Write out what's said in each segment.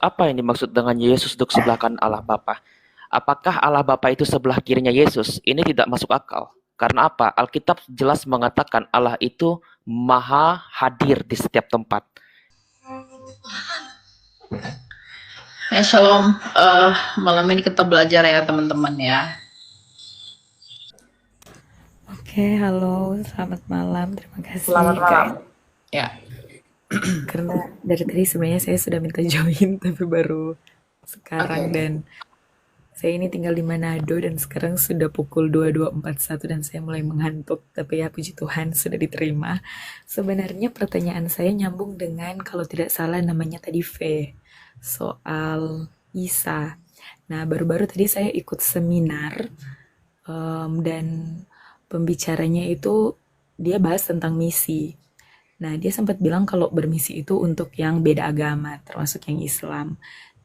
apa yang dimaksud dengan Yesus duduk sebelah kanan Allah Bapa? Apakah Allah Bapa itu sebelah kirinya Yesus? Ini tidak masuk akal. Karena apa? Alkitab jelas mengatakan Allah itu maha hadir di setiap tempat. Ya, shalom. Malam ini kita belajar ya teman-teman ya. Oke, halo, selamat malam. Terima Selamat kasih malam. Kak. Ya, Karena dari tadi sebenarnya saya sudah minta join, tapi baru sekarang oke. dan saya ini tinggal di Manado dan sekarang sudah pukul 22.41 dan saya mulai mengantuk. Tapi ya puji Tuhan sudah diterima. Sebenarnya pertanyaan saya nyambung dengan kalau tidak salah namanya tadi V soal Isa. Nah, baru-baru tadi saya ikut seminar dan pembicaranya itu dia bahas tentang misi. Nah, dia sempat bilang kalau bermisi itu untuk yang beda agama, termasuk yang Islam.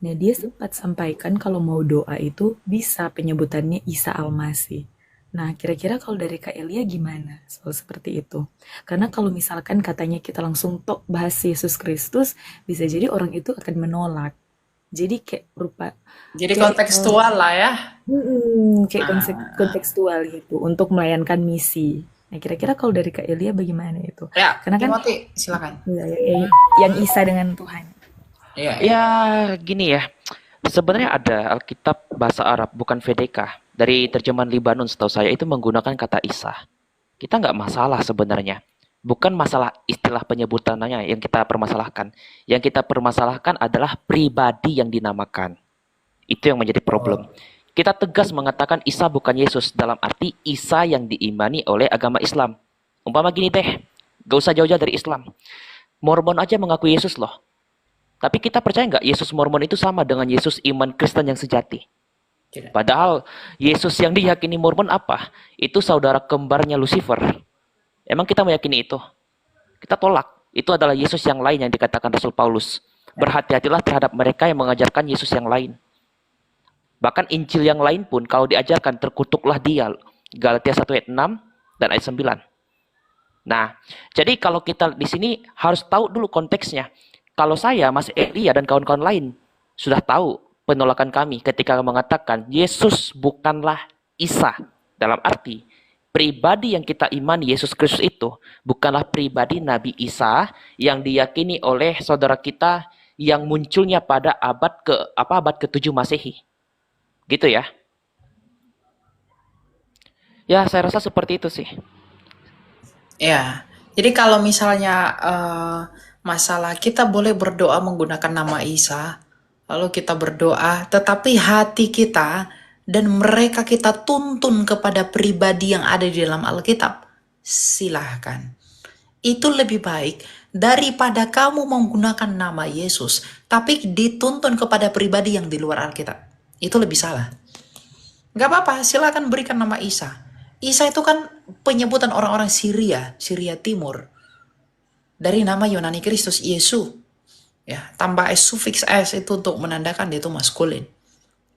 Nah, dia sempat sampaikan kalau mau doa itu bisa penyebutannya Isa Al-Masih. Nah, kira-kira kalau dari Kak Elia gimana soal seperti itu? Karena kalau misalkan katanya kita langsung tok bahas Yesus Kristus, bisa jadi orang itu akan menolak. Jadi kayak berupa Jadi kayak kontekstual lah ya. kayak Nah, kontekstual gitu untuk melayankan misi. Nah, kira-kira kalau dari Kak Elia bagaimana itu? ya, Karena kan Timothy, silakan. ya, yang Isa dengan Tuhan. Iya, iya. Ya, gini ya. Sebenarnya ada Alkitab bahasa Arab, bukan VDK. Dari terjemahan Libanon setahu saya itu menggunakan kata Isa. Kita nggak masalah sebenarnya. Bukan masalah istilah penyebutannya yang kita permasalahkan. Yang kita permasalahkan adalah pribadi yang dinamakan. Itu yang menjadi problem. Kita tegas mengatakan Isa bukan Yesus dalam arti Isa yang diimani oleh agama Islam. Umpama gini deh, gak usah jauh-jauh dari Islam. Mormon aja mengaku Yesus loh. Tapi kita percaya nggak Yesus Mormon itu sama dengan Yesus iman Kristen yang sejati? Tidak. Padahal Yesus yang diyakini Mormon apa? Itu saudara kembarnya Lucifer. Emang kita meyakini itu? Kita tolak. Itu adalah Yesus yang lain yang dikatakan Rasul Paulus. Berhati-hatilah terhadap mereka yang mengajarkan Yesus yang lain. Bahkan Injil yang lain pun kalau diajarkan terkutuklah dia. Galatia 1 ayat 6 dan ayat 9. Nah, jadi kalau kita di sini harus tahu dulu konteksnya. Kalau saya, Mas Elia dan kawan-kawan lain sudah tahu penolakan kami ketika mengatakan Yesus bukanlah Isa. Dalam arti, pribadi yang kita imani Yesus Kristus itu bukanlah pribadi Nabi Isa yang diyakini oleh saudara kita yang munculnya pada abad ke-7 Masehi. Gitu ya. Ya, saya rasa seperti itu sih. Ya, jadi kalau misalnya masalah kita boleh berdoa menggunakan nama Isa, lalu kita berdoa, tetapi hati kita dan mereka kita tuntun kepada pribadi yang ada di dalam Alkitab, silahkan. Itu lebih baik daripada kamu menggunakan nama Yesus, tapi dituntun kepada pribadi yang di luar Alkitab. Itu lebih salah. Gak apa-apa, silakan berikan nama Isa. Isa itu kan penyebutan orang-orang Syria, Syria Timur. Dari nama Yunani Kristus, Yesus. Ya, tambah s sufiks s itu untuk menandakan dia itu maskulin.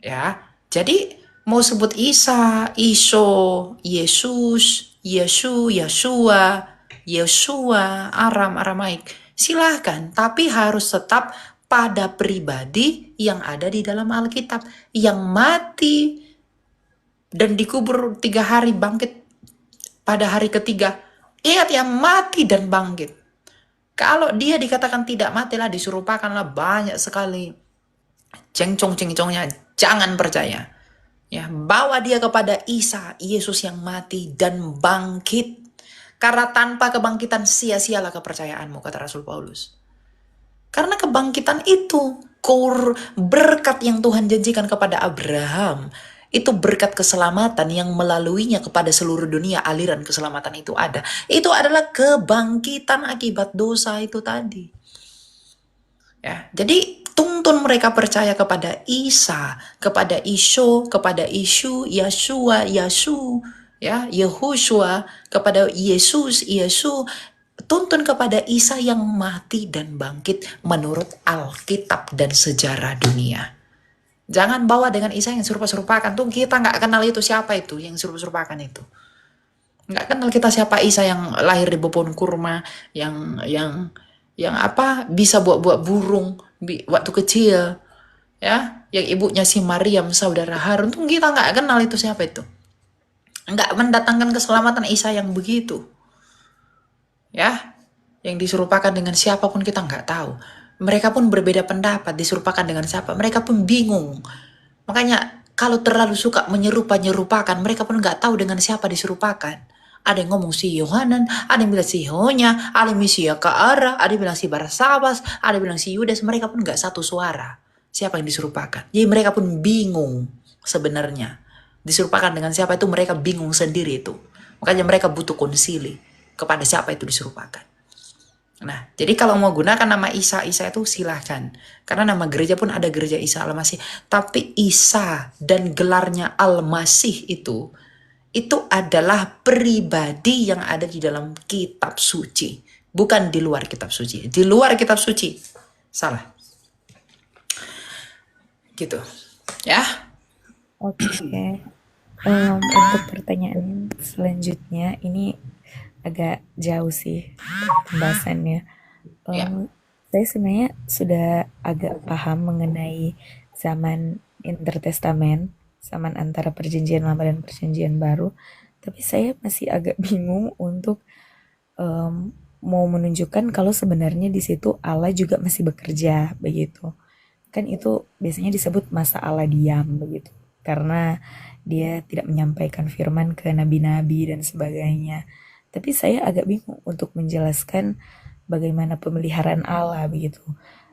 Ya, jadi mau sebut Isa, Iso, Yesus, Yesu, Yeshua, Yeshua, Aramaik. Silahkan, tapi harus tetap pada pribadi yang ada di dalam Alkitab. Yang mati dan dikubur 3 hari bangkit pada hari ketiga. Ingat ya, mati dan bangkit. Kalau dia dikatakan tidak matilah, disurupakanlah banyak sekali cengcong-cengcongnya. Jangan percaya. Ya, bawa dia kepada Isa, Yesus yang mati dan bangkit. Karena tanpa kebangkitan sia-sialah kepercayaanmu, kata Rasul Paulus. Karena kebangkitan itu berkat yang Tuhan janjikan kepada Abraham. Itu berkat keselamatan yang melaluinya kepada seluruh dunia aliran keselamatan itu ada. Itu adalah kebangkitan akibat dosa itu tadi. Ya, jadi tuntun mereka percaya kepada Isa, kepada Iso, kepada Isu, Yeshua, Yasu, ya, Yehoshua, kepada Yesus, Yesu. Tuntun kepada Isa yang mati dan bangkit menurut Alkitab dan sejarah dunia. Jangan bawa dengan Isa yang serupa-serupakan. Tuh kita nggak kenal itu siapa itu yang serupa-serupakan itu. Nggak kenal kita siapa Isa yang lahir di pohon kurma, yang apa bisa buat burung waktu kecil. ya, yang ibunya si Maryam, saudara Harun tuh kita nggak kenal itu siapa itu. Nggak mendatangkan keselamatan Isa yang begitu, ya. Yang diserupakan dengan siapapun kita nggak tahu. Mereka pun berbeda pendapat, diserupakan dengan siapa. Mereka pun bingung. Makanya kalau terlalu suka menyerupakan, mereka pun nggak tahu dengan siapa diserupakan. Ada yang ngomong si Yohanan, ada yang bilang si Yohanya, ada yang bilang si Yakaara, ada yang bilang si Barsabas, ada yang bilang si Yudas. Mereka pun nggak satu suara. Siapa yang diserupakan? Jadi mereka pun bingung sebenarnya. Diserupakan dengan siapa itu mereka bingung sendiri itu. Makanya mereka butuh konsili kepada siapa itu diserupakan. Nah, jadi kalau mau gunakan nama Isa itu silahkan. Karena nama gereja pun ada gereja Isa Al-Masih. Tapi Isa dan gelarnya Al-Masih itu adalah pribadi yang ada di dalam kitab suci. Bukan di luar kitab suci. Di luar kitab suci. Salah. Gitu. Ya. Oke. Untuk pertanyaan selanjutnya, ini agak jauh sih pembahasannya. Ya. Saya sebenarnya sudah agak paham mengenai zaman intertestamen, zaman antara perjanjian lama dan perjanjian baru, tapi saya masih agak bingung untuk mau menunjukkan kalau sebenarnya di situ Allah juga masih bekerja begitu. Kan itu biasanya disebut masa Allah diam begitu. Karena dia tidak menyampaikan firman ke nabi-nabi dan sebagainya. Tapi saya agak bingung untuk menjelaskan bagaimana pemeliharaan Allah begitu.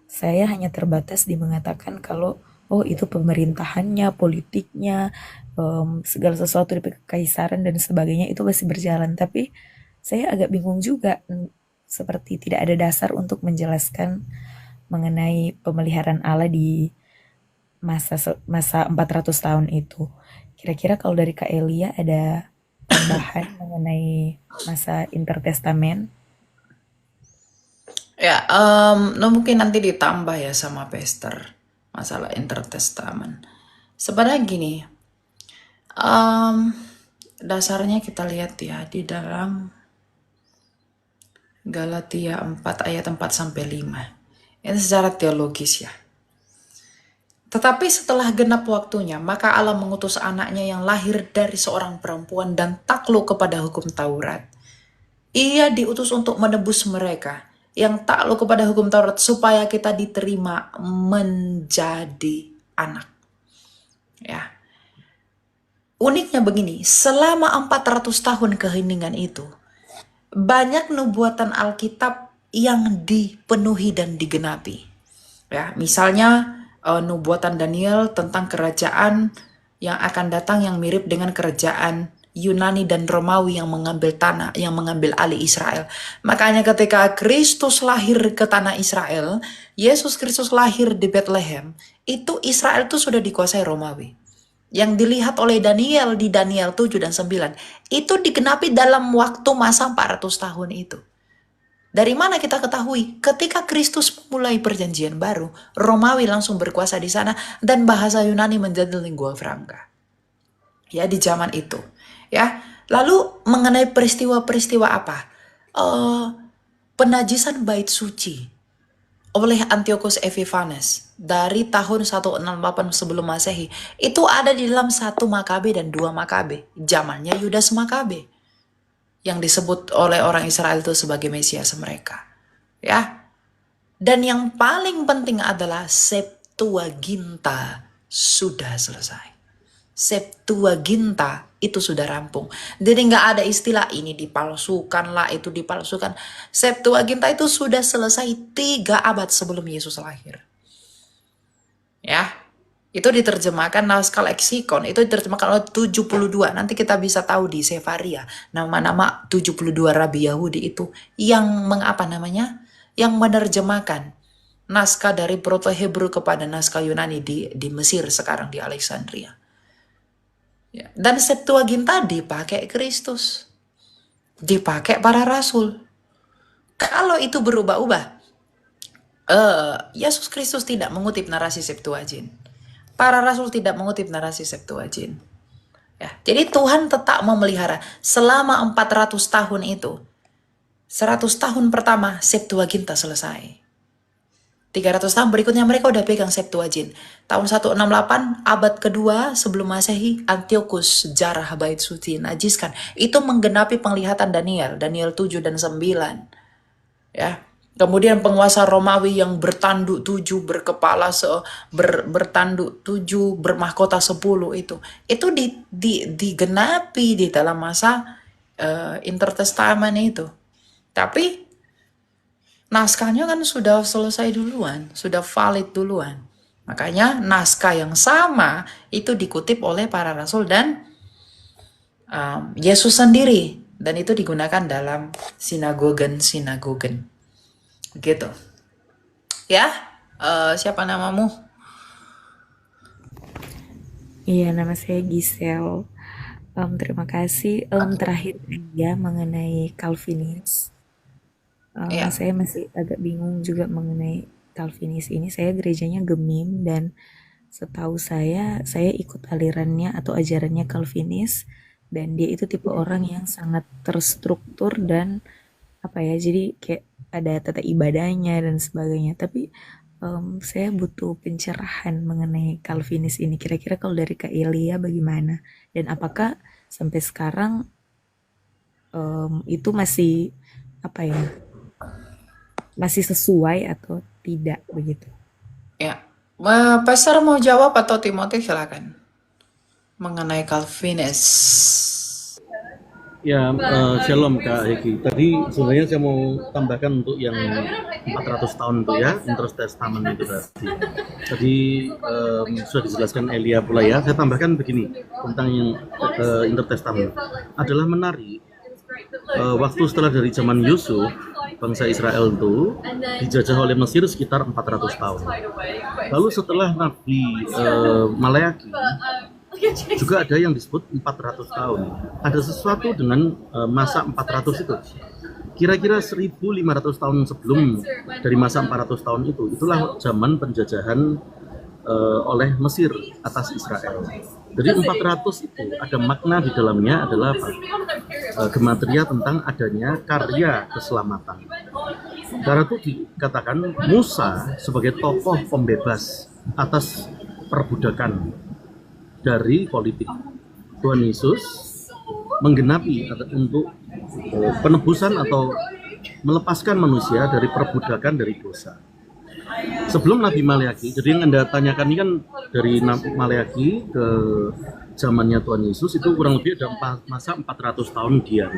Saya hanya terbatas di mengatakan kalau oh itu pemerintahannya, politiknya, segala sesuatu di kekaisaran dan sebagainya itu masih berjalan. Tapi saya agak bingung juga, seperti tidak ada dasar untuk menjelaskan mengenai pemeliharaan Allah di masa 400 tahun itu. Kira-kira kalau dari Kak Elia ada tambahan mengenai masa intertestamen? Ya, mungkin nanti ditambah ya sama Pester masalah intertestamen. Sebenarnya gini, dasarnya kita lihat ya di dalam Galatia 4 ayat 4 sampai 5. Ini secara teologis ya. Tetapi setelah genap waktunya, maka Allah mengutus anaknya yang lahir dari seorang perempuan dan takluk kepada hukum Taurat. Ia diutus untuk menebus mereka yang takluk kepada hukum Taurat supaya kita diterima menjadi anak. Ya. Uniknya begini, selama 400 tahun keheningan itu, banyak nubuatan Alkitab yang dipenuhi dan digenapi. Ya, misalnya nubuatan Daniel tentang kerajaan yang akan datang yang mirip dengan kerajaan Yunani dan Romawi yang mengambil tanah, yang mengambil alih Israel. Makanya ketika Kristus lahir ke tanah Israel, Yesus Kristus lahir di Bethlehem, itu Israel itu sudah dikuasai Romawi. Yang dilihat oleh Daniel di Daniel 7 dan 9, itu digenapi dalam waktu masa 400 tahun itu. Dari mana kita ketahui? Ketika Kristus memulai perjanjian baru, Romawi langsung berkuasa di sana dan bahasa Yunani menjadi lingua franca. Ya, di zaman itu. Ya, lalu mengenai peristiwa-peristiwa apa? Penajisan bait suci oleh Antiochus Epiphanes dari tahun 168 sebelum Masehi itu ada di dalam 1 Makabe dan 2 Makabe, zamannya Yudas Makabe, yang disebut oleh orang Israel itu sebagai Mesias mereka. Ya. Dan yang paling penting adalah Septuaginta sudah selesai. Septuaginta itu sudah rampung. Jadi nggak ada istilah ini dipalsukan lah, itu dipalsukan. Septuaginta itu sudah selesai 3 abad sebelum Yesus lahir. Ya, itu diterjemahkan naskah leksikon, itu diterjemahkan oleh 72. Nanti kita bisa tahu di Sefaria, nama-nama 72 Rabi Yahudi itu yang yang menerjemahkan naskah dari Proto Hebrew kepada naskah Yunani di Mesir sekarang, di Alexandria. Ya. Dan Septuaginta dipakai Kristus, dipakai para rasul. Kalau itu berubah-ubah, Yesus Kristus tidak mengutip narasi Septuagint. Para rasul tidak mengutip narasi Septuagint. Ya, jadi Tuhan tetap memelihara selama 400 tahun itu. 100 tahun pertama Septuaginta selesai. 300 tahun berikutnya mereka udah pegang Septuagint. Tahun 168 abad kedua sebelum Masehi, Antiochus sejarah bait suci najiskan. Itu menggenapi penglihatan Daniel 7 dan 9. Ya. Kemudian penguasa Romawi yang bertanduk 7, berkepala bertanduk 7, bermahkota 10 itu digenapi di dalam masa Intertestament itu. Tapi naskahnya kan sudah selesai duluan, sudah valid duluan. Makanya naskah yang sama itu dikutip oleh para rasul dan Yesus sendiri, dan itu digunakan dalam sinagogen. Gitu. Ya, siapa namamu? Iya, nama saya Giselle. Terima kasih. Terakhir ya mengenai Calvinis. Ya, Saya masih agak bingung juga mengenai Calvinis ini. Saya gerejanya Gemim dan setahu saya ikut alirannya atau ajarannya Calvinis, dan dia itu tipe orang yang sangat terstruktur dan apa ya, jadi kayak ada tata ibadahnya dan sebagainya. Tapi saya butuh pencerahan mengenai Calvinis ini. Kira-kira kalau dari Kak Elia bagaimana? Dan apakah sampai sekarang itu masih apa ya, masih sesuai atau tidak begitu? ya. Pastor mau jawab atau Timothy silakan mengenai Calvinis. Ya, shalom Kak Heki. Tadi sebenarnya saya mau tambahkan untuk yang 400 tahun itu ya, Intertestament itu tadi. Tadi sudah dijelaskan Elia pula ya. Saya tambahkan begini tentang yang Intertestament. Adalah menarik. Waktu setelah dari zaman Yusuf, bangsa Israel itu dijajah oleh Mesir sekitar 400 tahun. Lalu setelah Nabi Maleaki, juga ada yang disebut 400 tahun. Ada sesuatu dengan masa 400 itu. Kira-kira 1500 tahun sebelum dari masa 400 tahun itu, itulah zaman penjajahan oleh Mesir atas Israel. Jadi 400 itu ada makna di dalamnya adalah apa? Gematria tentang adanya karya keselamatan. Karena itu dikatakan Musa sebagai tokoh pembebas atas perbudakan dari politik. Tuhan Yesus menggenapi untuk penebusan atau melepaskan manusia dari perbudakan dari dosa. Sebelum Nabi Maleaki, jadi yang Anda tanyakan ini kan dari Maleaki ke zamannya Tuhan Yesus itu kurang lebih ada masa 400 tahun diam.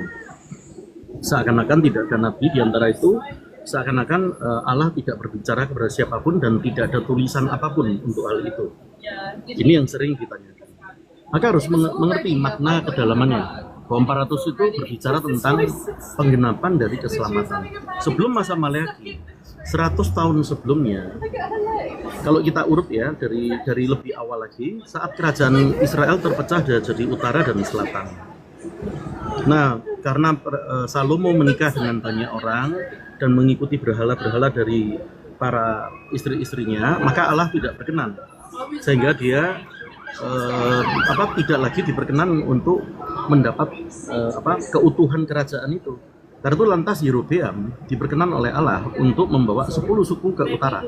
Seakan-akan tidak ada Nabi di antara itu, seakan-akan Allah tidak berbicara kepada siapapun dan tidak ada tulisan apapun untuk hal itu. Ini yang sering ditanyakan. Maka harus mengerti makna kedalamannya. Bahwa 400 itu berbicara tentang penggenapan dari keselamatan. Sebelum masa Maleaki, 100 tahun sebelumnya, kalau kita urut ya dari lebih awal lagi, saat kerajaan Israel terpecah jadi utara dan selatan. Nah, karena Salomo menikah dengan banyak orang dan mengikuti berhala-berhala dari para istri-istrinya, maka Allah tidak berkenan. Sehingga dia tidak lagi diperkenan untuk mendapat keutuhan kerajaan itu. Karena itu lantas Yerobeam diperkenan oleh Allah untuk membawa 10 suku ke utara.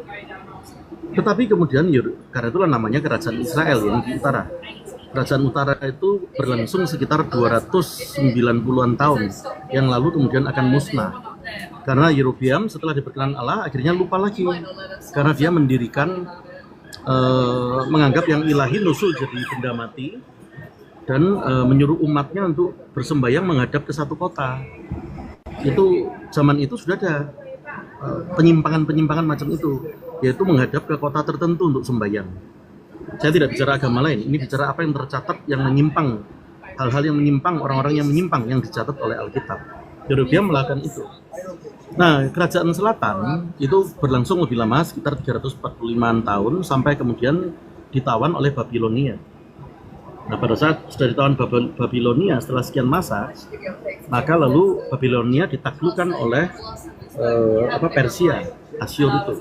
Tetapi kemudian karena itulah namanya kerajaan Israel yang di utara. Kerajaan utara itu berlangsung sekitar 290-an tahun yang lalu kemudian akan musnah. Karena Yerobeam setelah diperkenan Allah akhirnya lupa lagi. Karena dia mendirikan menganggap yang ilahi nusul jadi benda mati dan menyuruh umatnya untuk bersembayang menghadap ke satu kota. Itu zaman itu sudah ada penyimpangan-penyimpangan macam itu, yaitu menghadap ke kota tertentu untuk sembayang. Saya tidak bicara agama lain, ini bicara apa yang tercatat yang menyimpang, hal-hal yang menyimpang, orang-orang yang menyimpang yang dicatat oleh Alkitab. Yerobeam melakukan itu. Nah, kerajaan selatan itu berlangsung lebih lama, sekitar 345 tahun, sampai kemudian ditawan oleh Babilonia. Nah, pada saat sudah ditawan Babilonia setelah sekian masa, maka lalu Babilonia ditaklukkan oleh Persia, Asyur itu.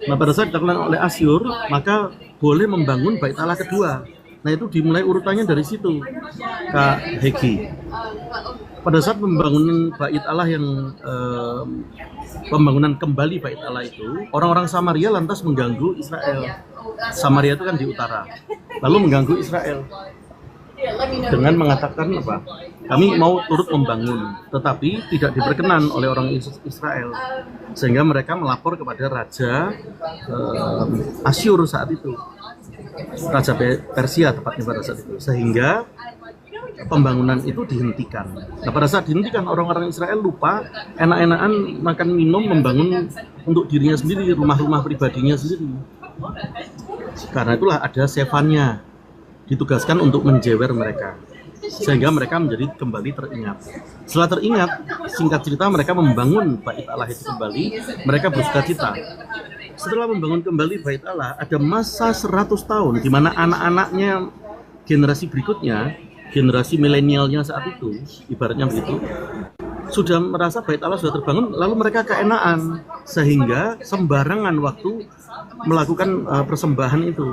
Nah, pada saat ditaklukkan oleh Asyur, maka boleh membangun bait Allah kedua. Nah, itu dimulai urutannya dari situ, Kak Heki. pada saat pembangunan bait Allah yang pembangunan kembali bait Allah itu, orang-orang Samaria lantas mengganggu Israel. Samaria itu kan di utara, lalu mengganggu Israel dengan mengatakan apa? Kami mau turut membangun, tetapi tidak diperkenan oleh orang Israel, sehingga mereka melapor kepada raja Asyur saat itu, raja Persia tepatnya pada saat itu, sehingga pembangunan itu dihentikan. Nah, pada saat dihentikan, orang-orang Israel lupa enak-enakan makan minum, membangun untuk dirinya sendiri, rumah-rumah pribadinya sendiri. Karena itulah ada Sefannya ditugaskan untuk menjewer mereka, sehingga mereka menjadi kembali teringat. Setelah teringat, singkat cerita mereka membangun bait Allah itu kembali, mereka bersukacita. Setelah membangun kembali bait Allah, ada masa 100 tahun di mana anak-anaknya generasi berikutnya, generasi milenialnya saat itu, ibaratnya begitu, sudah merasa bait Allah sudah terbangun, lalu mereka keenaan, sehingga sembarangan waktu melakukan persembahan itu.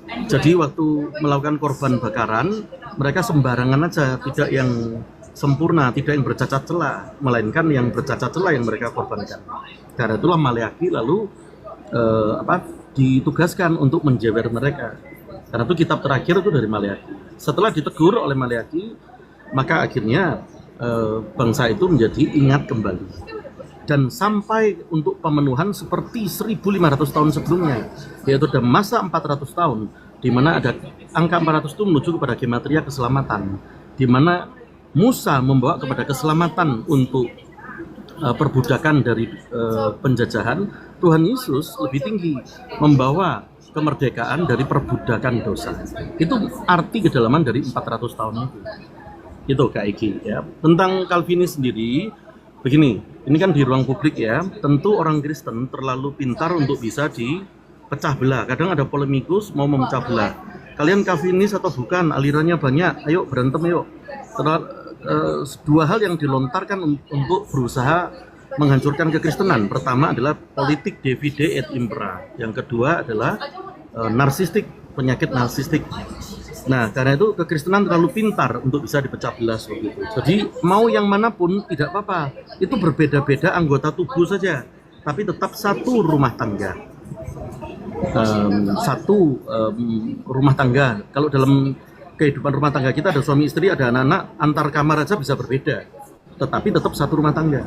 Jadi waktu melakukan korban bakaran, mereka sembarangan aja, tidak yang sempurna, tidak yang bercacat celah, melainkan yang bercacat celah yang mereka korbankan. Karena itulah Maleakhi lalu ditugaskan untuk menjewer mereka. Karena itu kitab terakhir itu dari Maleakhi. Setelah ditegur oleh Maleakhi, maka akhirnya bangsa itu menjadi ingat kembali. Dan sampai untuk pemenuhan seperti 1500 tahun sebelumnya, yaitu ada masa 400 tahun, di mana ada angka 400 itu menuju kepada gematria keselamatan, di mana Musa membawa kepada keselamatan untuk perbudakan dari penjajahan. Tuhan Yesus lebih tinggi, membawa kemerdekaan dari perbudakan dosa. Itu arti kedalaman dari 400 tahun itu. Itu Kak Egi ya. Tentang Calvinis sendiri, begini, ini kan di ruang publik ya, tentu orang Kristen terlalu pintar untuk bisa dipecah belah. Kadang ada polemikus mau memecah belah. Kalian Calvinis atau bukan, alirannya banyak, ayo berantem yuk. Dua hal yang dilontarkan untuk berusaha menghancurkan kekristenan. Pertama adalah politik divide et impera. Yang kedua adalah narsistik, penyakit narsistik. Nah, karena itu kekristenan terlalu pintar untuk bisa dipecah belah seperti itu. Jadi mau yang manapun tidak apa-apa. Itu berbeda-beda anggota tubuh saja, tapi tetap satu rumah tangga. Rumah tangga. Kalau dalam kehidupan rumah tangga kita ada suami istri, ada anak-anak, antar kamar aja bisa berbeda, tetapi tetap satu rumah tangga.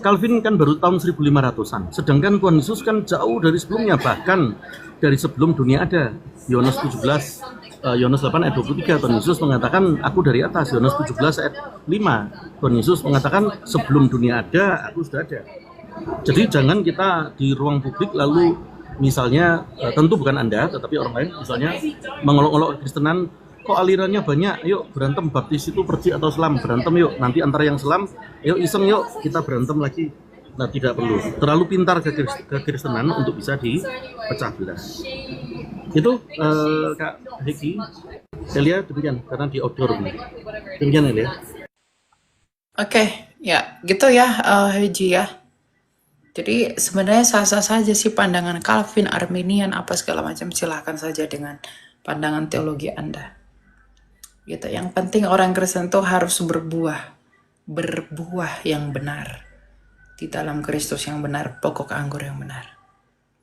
Calvin kan baru tahun 1500-an, sedangkan Tuhan Yesus kan jauh dari sebelumnya, bahkan dari sebelum dunia ada. Yohanes 8 ayat 23, Tuhan Yesus mengatakan aku dari atas. Yohanes 17 ayat 5, Tuhan Yesus mengatakan sebelum dunia ada, aku sudah ada. Jadi jangan kita di ruang publik lalu misalnya, tentu bukan Anda, tetapi orang lain misalnya mengolok-olok Kristenan, kok alirannya banyak, yuk berantem, baptis itu perci atau selam, berantem yuk, nanti antara yang selam, yuk iseng yuk, kita berantem lagi. Nah, tidak perlu, terlalu pintar kekristenan untuk bisa dipecah belah. Itu Kak Heki, Elia demikian, karena di outdoor. Demikian Elia. Oke, ya gitu ya, Heji ya. Jadi sebenarnya sah-sah saja sih pandangan Calvin, Arminian, apa segala macam, silahkan saja dengan pandangan teologi Anda. Gitu. Yang penting orang Kristen tuh harus berbuah yang benar di dalam Kristus yang benar, pokok anggur yang benar.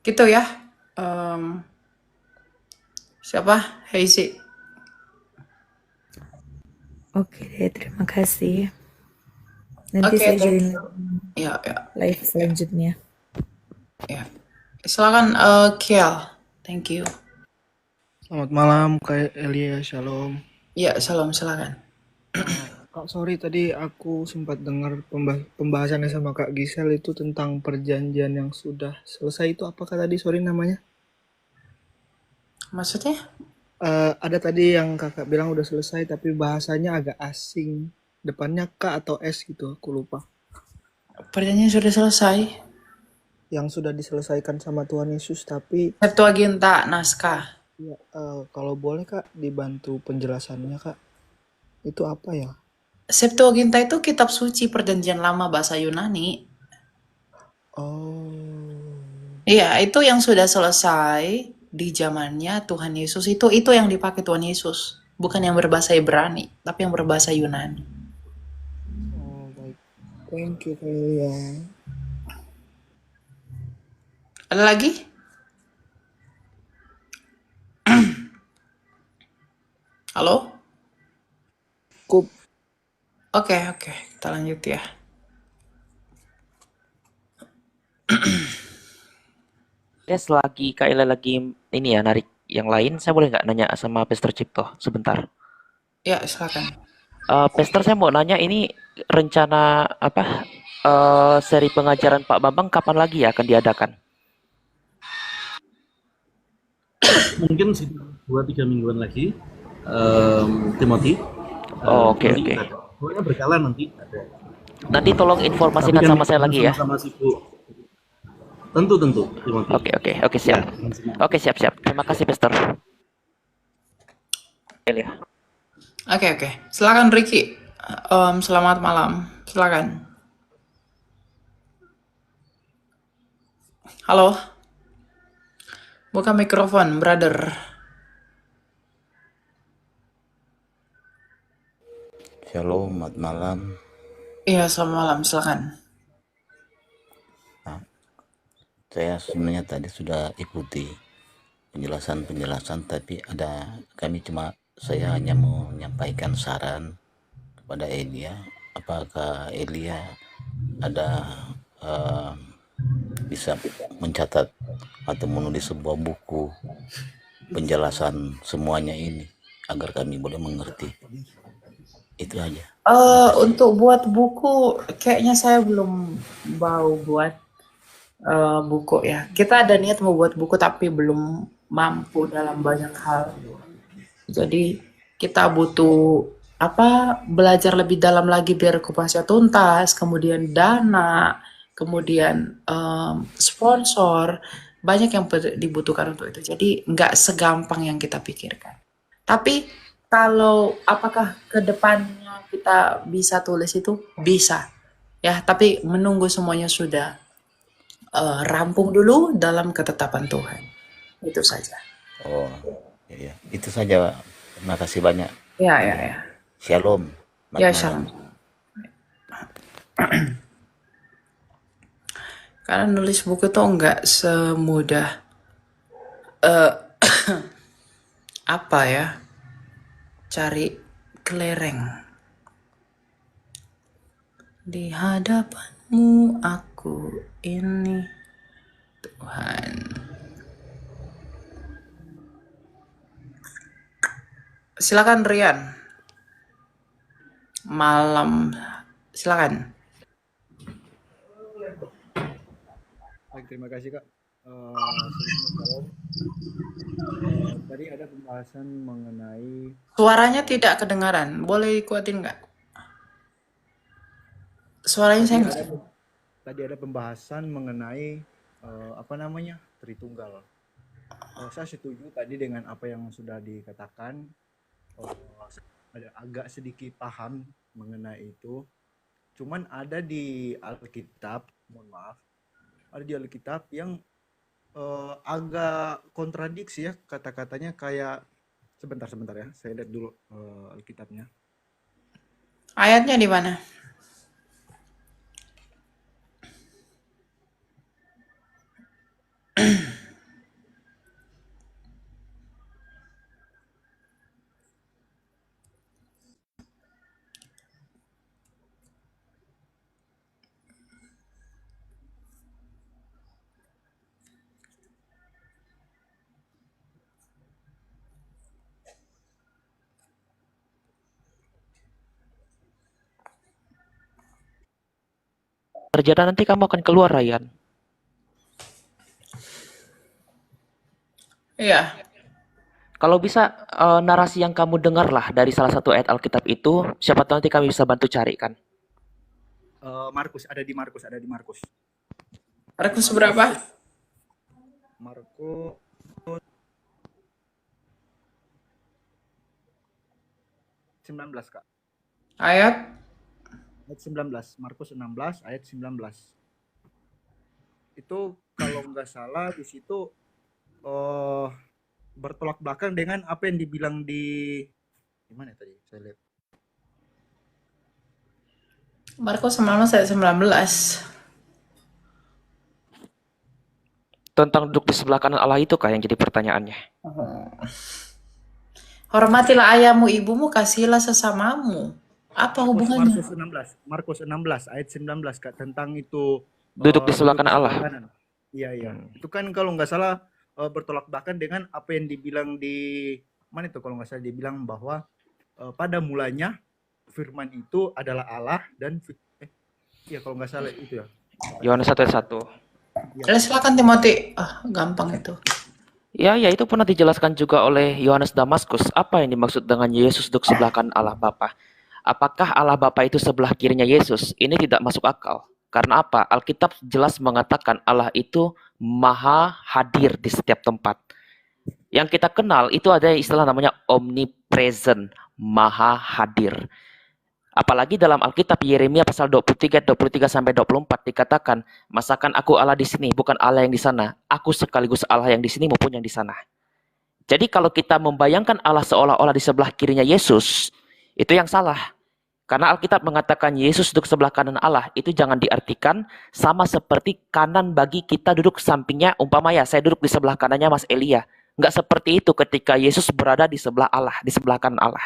Gitu ya. Siapa? Heisi. Oke, terima kasih. Nanti Oke, saya join ya. live selanjutnya. Ya. Silakan Kiel. Thank you. Selamat malam Kak Elia, shalom. Ya, salam, silakan. Kak, sorry tadi aku sempat dengar pembahasannya sama Kak Gisel itu tentang perjanjian yang sudah selesai, itu apakah tadi sorry namanya? Maksudnya? Ada tadi yang kakak bilang udah selesai tapi bahasanya agak asing, depannya K atau S gitu, aku lupa. Perjanjian sudah selesai. Yang sudah diselesaikan sama Tuhan Yesus, tapi Septuaginta, naskah. ya, kalau boleh Kak dibantu penjelasannya Kak, itu apa ya? Septuaginta itu kitab suci perjanjian lama bahasa Yunani. Oh, Iya, itu yang sudah selesai di zamannya Tuhan Yesus, itu yang dipakai Tuhan Yesus. Bukan yang berbahasa Ibrani, tapi yang berbahasa Yunani. Thank you Kak Elia. Ada lagi? Halo? Cukup. Oke, kita lanjut ya. Ya, selagi Kak Ila lagi ini ya narik yang lain, saya boleh nggak nanya sama Pastor Cipto sebentar? Ya, silakan. Pastor, saya mau nanya ini rencana apa seri pengajaran Pak Bambang kapan lagi ya akan diadakan? Mungkin 2-3 mingguan lagi, Timothy. Oh, oke Nanti oke. kita ada. Pokoknya berkala nanti ada. Nanti tolong Tapi informasikan kan sama saya jangan lagi ya. sama-sama sibuk. Tentu, Timothy. Oke oke oke Ya, siap. Oke siap siap. Terima kasih Pastor. Ya. Oke. Silakan Ricky. Selamat malam. Silakan. Halo. Buka mikrofon, brother. Shalom, selamat malam. Iya, selamat malam. Silakan. Nah, saya sebenarnya tadi sudah ikuti penjelasan, tapi saya hanya mau menyampaikan saran kepada Elia. Apakah Elia ada eh, bisa mencatat atau menulis sebuah buku penjelasan semuanya ini agar kami boleh mengerti? Itu aja. Terima kasih. Untuk buat buku, kayaknya saya belum mau buat buku ya. Kita ada niat mau buat buku, tapi belum mampu dalam banyak hal. Jadi kita butuh belajar lebih dalam lagi biar kupasnya tuntas, kemudian dana, kemudian sponsor, banyak yang dibutuhkan untuk itu. Jadi nggak segampang yang kita pikirkan. Tapi kalau apakah ke depannya kita bisa tulis itu? Bisa. Ya, tapi menunggu semuanya sudah rampung dulu dalam ketetapan Tuhan. Itu saja. Oh, iya. Itu saja. Terima kasih banyak. Ya. Shalom. Ya, Selamat malam. shalom. Karena nulis buku tuh nggak semudah cari kelereng. Di hadapanmu aku ini Tuhan. Silakan Rian. Malam. Silakan. Baik, terima kasih Kak. Shalom. Tadi ada pembahasan mengenai Suaranya tidak kedengaran. Boleh dikuatin nggak? Suaranya tadi saya ada nggak. tadi ada pembahasan mengenai Tritunggal. Saya setuju tadi dengan apa yang sudah dikatakan. Ada agak sedikit paham mengenai itu. Cuman ada di Alkitab, mohon maaf, ada di Alkitab yang agak kontradiksi ya kata-katanya kayak sebentar ya, saya lihat dulu Alkitabnya. Ayatnya di mana? Terjadi nanti kamu akan keluar Ryan. Iya. Kalau bisa narasi yang kamu dengar lah dari salah satu ayat Alkitab itu, siapa tahu nanti kami bisa bantu carikan. Markus ada di Markus. Markus berapa? Markus 19 Kak. Ayat? Ayat 19. Markus 16 ayat 19. Itu kalau nggak salah di situ bertolak belakang dengan apa yang dibilang di mana tadi? Saya lihat. Markus 19 ayat 19. Tentang duduk di sebelah kanan Allah itu kah yang jadi pertanyaannya? Hormatilah ayahmu, ibumu, kasihilah sesamamu. Apa hubungannya? Markus 16 ayat 19 Kak, tentang itu Duduk di sebelah duduk di kanan Allah. sebelah kanan. Iya, iya. Itu kan kalau nggak salah bertolak belakang dengan apa yang dibilang di mana itu, kalau nggak salah dibilang bahwa pada mulanya firman itu adalah Allah dan iya kalau nggak salah itu ya. Yohanes 1 ayat 1. Silakan Timothy. Gampang itu. Ya, itu pernah dijelaskan juga oleh Yohanes Damaskus. Apa yang dimaksud dengan Yesus duduk sebelah kanan Allah Bapa? Apakah Allah Bapa itu sebelah kirinya Yesus? Ini tidak masuk akal. Karena apa? Alkitab jelas mengatakan Allah itu maha hadir di setiap tempat. Yang kita kenal itu ada istilah namanya omnipresent, maha hadir. Apalagi dalam Alkitab Yeremia pasal 23 sampai 24 dikatakan, masakan aku Allah di sini, bukan Allah yang di sana. Aku sekaligus Allah yang di sini maupun yang di sana. Jadi kalau kita membayangkan Allah seolah-olah di sebelah kirinya Yesus, itu yang salah. Karena Alkitab mengatakan Yesus duduk sebelah kanan Allah, itu jangan diartikan sama seperti kanan bagi kita duduk sampingnya, umpamanya saya duduk di sebelah kanannya Mas Elia. Nggak seperti itu ketika Yesus berada di sebelah Allah, di sebelah kanan Allah.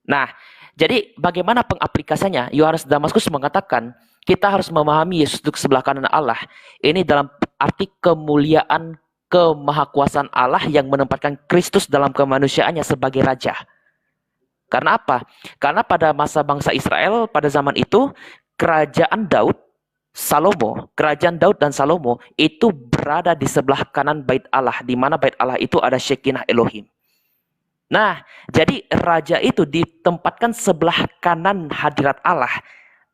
Nah, jadi bagaimana pengaplikasiannya? Yohanes Damaskus mengatakan kita harus memahami Yesus duduk sebelah kanan Allah. Ini dalam arti kemuliaan kemahakuasaan Allah yang menempatkan Kristus dalam kemanusiaannya sebagai raja. Karena apa? Karena pada masa bangsa Israel pada zaman itu kerajaan Daud dan Salomo itu berada di sebelah kanan bait Allah, di mana bait Allah itu ada Shekinah Elohim. Nah, jadi raja itu ditempatkan sebelah kanan hadirat Allah.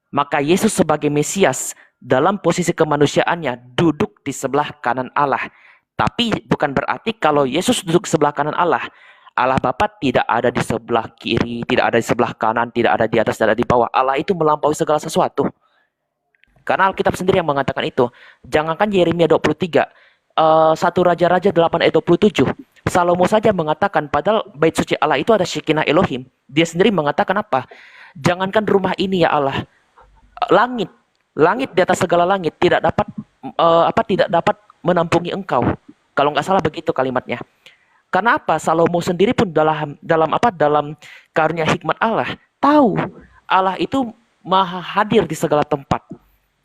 Maka Yesus sebagai Mesias dalam posisi kemanusiaannya duduk di sebelah kanan Allah. Tapi bukan berarti kalau Yesus duduk sebelah kanan Allah, Allah Bapa tidak ada di sebelah kiri, tidak ada di sebelah kanan, tidak ada di atas, tidak ada di bawah. Allah itu melampaui segala sesuatu. Karena Alkitab sendiri yang mengatakan itu. Jangankan Yeremia 23, 1 Raja-Raja 8 ayat 27. Salomo saja mengatakan, padahal bait suci Allah itu ada Shekinah Elohim. Dia sendiri mengatakan apa? Jangankan rumah ini ya Allah, langit di atas segala langit tidak dapat menampungi engkau. Kalau nggak salah begitu kalimatnya. Karena apa? Salomo sendiri pun dalam karunia hikmat Allah tahu Allah itu maha hadir di segala tempat.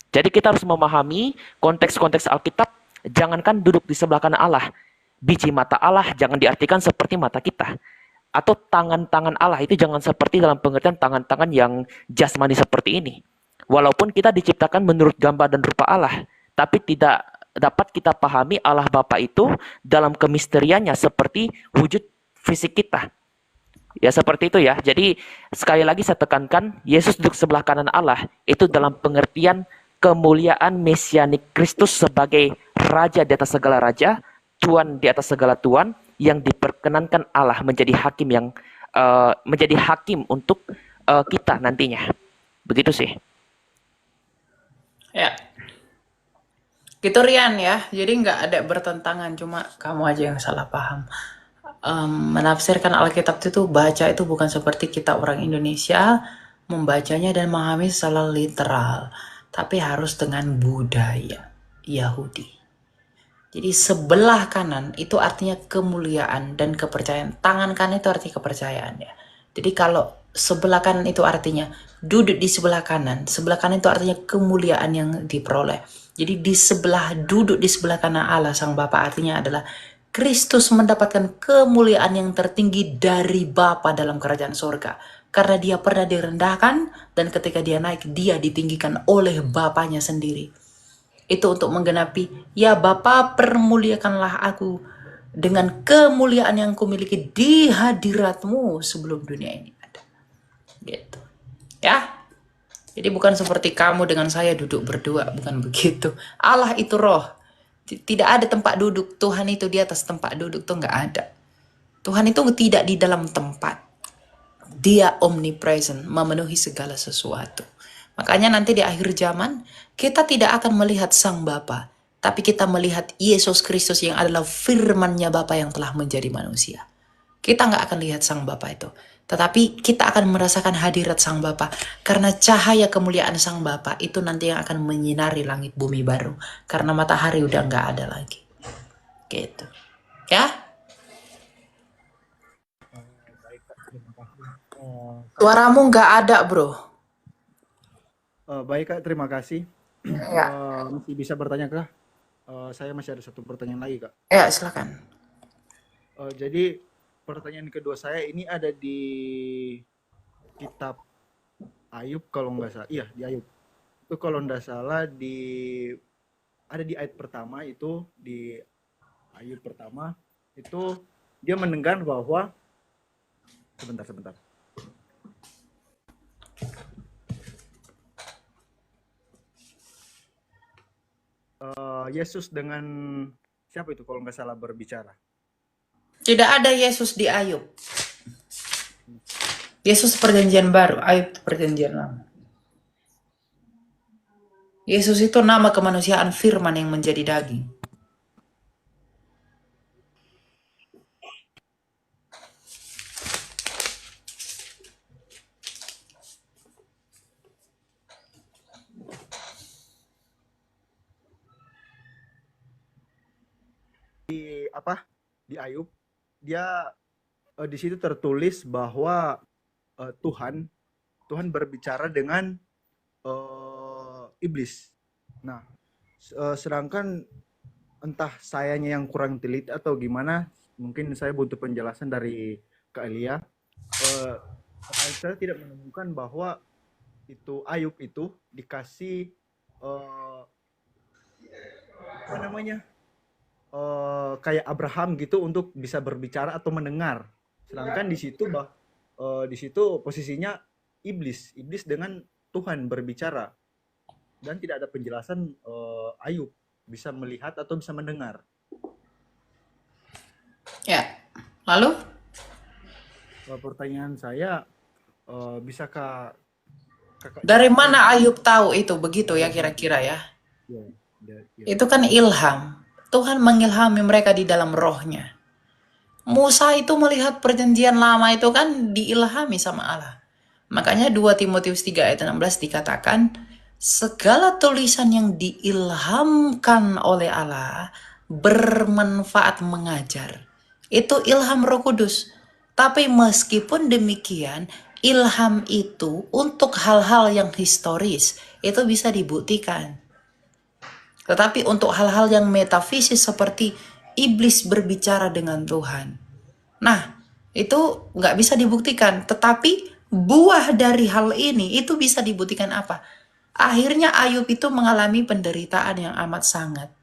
Jadi kita harus memahami konteks-konteks Alkitab. Jangankan duduk di sebelah kanan Allah, biji mata Allah jangan diartikan seperti mata kita. Atau tangan-tangan Allah itu jangan seperti dalam pengertian tangan-tangan yang jasmani seperti ini. Walaupun kita diciptakan menurut gambar dan rupa Allah, tapi tidak dapat kita pahami Allah Bapa itu dalam kemisteriannya seperti wujud fisik kita. Ya seperti itu ya. Jadi sekali lagi saya tekankan, Yesus duduk sebelah kanan Allah itu dalam pengertian kemuliaan mesianik Kristus sebagai raja di atas segala raja, tuan di atas segala tuan, yang diperkenankan Allah menjadi hakim untuk kita nantinya. Begitu sih. Ya. Gitu Rian ya, jadi nggak ada bertentangan, cuma kamu aja yang salah paham. Menafsirkan Alkitab itu baca itu bukan seperti kita orang Indonesia membacanya dan memahami secara literal, tapi harus dengan budaya Yahudi. Jadi sebelah kanan itu artinya kemuliaan dan kepercayaan. Tangan kanan itu arti kepercayaan ya. Jadi kalau sebelah kanan itu artinya duduk di sebelah kanan itu artinya kemuliaan yang diperoleh. Jadi duduk di sebelah kanan Allah Sang Bapa artinya adalah Kristus mendapatkan kemuliaan yang tertinggi dari Bapa dalam kerajaan surga. Karena dia pernah direndahkan dan ketika dia naik dia ditinggikan oleh Bapanya sendiri. Itu untuk menggenapi, ya Bapa permuliakanlah aku dengan kemuliaan yang kumiliki di hadiratmu sebelum dunia ini ada. Gitu. Ya. Jadi bukan seperti kamu dengan saya duduk berdua, bukan begitu. Allah itu roh. Tidak ada tempat duduk. Tuhan itu di atas tempat duduk tuh nggak ada. Tuhan itu tidak di dalam tempat. Dia omnipresent, memenuhi segala sesuatu. Makanya nanti di akhir zaman kita tidak akan melihat Sang Bapa, tapi kita melihat Yesus Kristus yang adalah firman-Nya Bapa yang telah menjadi manusia. kita nggak akan lihat Sang Bapa itu. Tetapi kita akan merasakan hadirat Sang Bapa. Karena cahaya kemuliaan Sang Bapa itu nanti yang akan menyinari langit bumi baru. Karena matahari udah nggak ada lagi. Gitu. Ya, Baik Kak, terima kasih. suaramu nggak ada bro. Baik Kak, terima kasih. Ya, Masih bisa bertanya Kak? Saya masih ada satu pertanyaan lagi Kak. ya silakan. Jadi pertanyaan kedua saya ini ada di kitab Ayub kalau nggak salah. Iya, di Ayub. Itu kalau nggak salah ada di ayat pertama itu, di Ayub pertama itu dia mendengar bahwa sebentar. Yesus dengan siapa itu kalau nggak salah berbicara. Tidak ada Yesus di Ayub. Yesus perjanjian baru, Ayub perjanjian lama. Yesus itu nama kemanusiaan firman yang menjadi daging. Di Ayub dia di situ tertulis bahwa Tuhan berbicara dengan iblis. Nah, sedangkan entah sayanya yang kurang teliti atau gimana, mungkin saya butuh penjelasan dari Kak Elia. Saya tidak menemukan bahwa itu Ayub itu dikasih apa namanya kayak Abraham gitu untuk bisa berbicara atau mendengar. Sedangkan di situ posisinya iblis dengan Tuhan berbicara dan tidak ada penjelasan Ayub bisa melihat atau bisa mendengar. Ya, lalu? Pertanyaan saya, bisakah kakak Dari jelaskan? mana Ayub tahu itu begitu ya kira-kira ya? Ya. Itu kan ilham. Tuhan mengilhami mereka di dalam rohnya. Musa itu melihat perjanjian lama itu kan diilhami sama Allah. Makanya 2 Timotius 3 ayat 16 dikatakan, segala tulisan yang diilhamkan oleh Allah bermanfaat mengajar. Itu ilham Roh Kudus. Tapi meskipun demikian, ilham itu untuk hal-hal yang historis itu bisa dibuktikan. Tetapi untuk hal-hal yang metafisis seperti iblis berbicara dengan Tuhan, nah itu nggak bisa dibuktikan. Tetapi buah dari hal ini itu bisa dibuktikan apa? Akhirnya Ayub itu mengalami penderitaan yang amat sangat.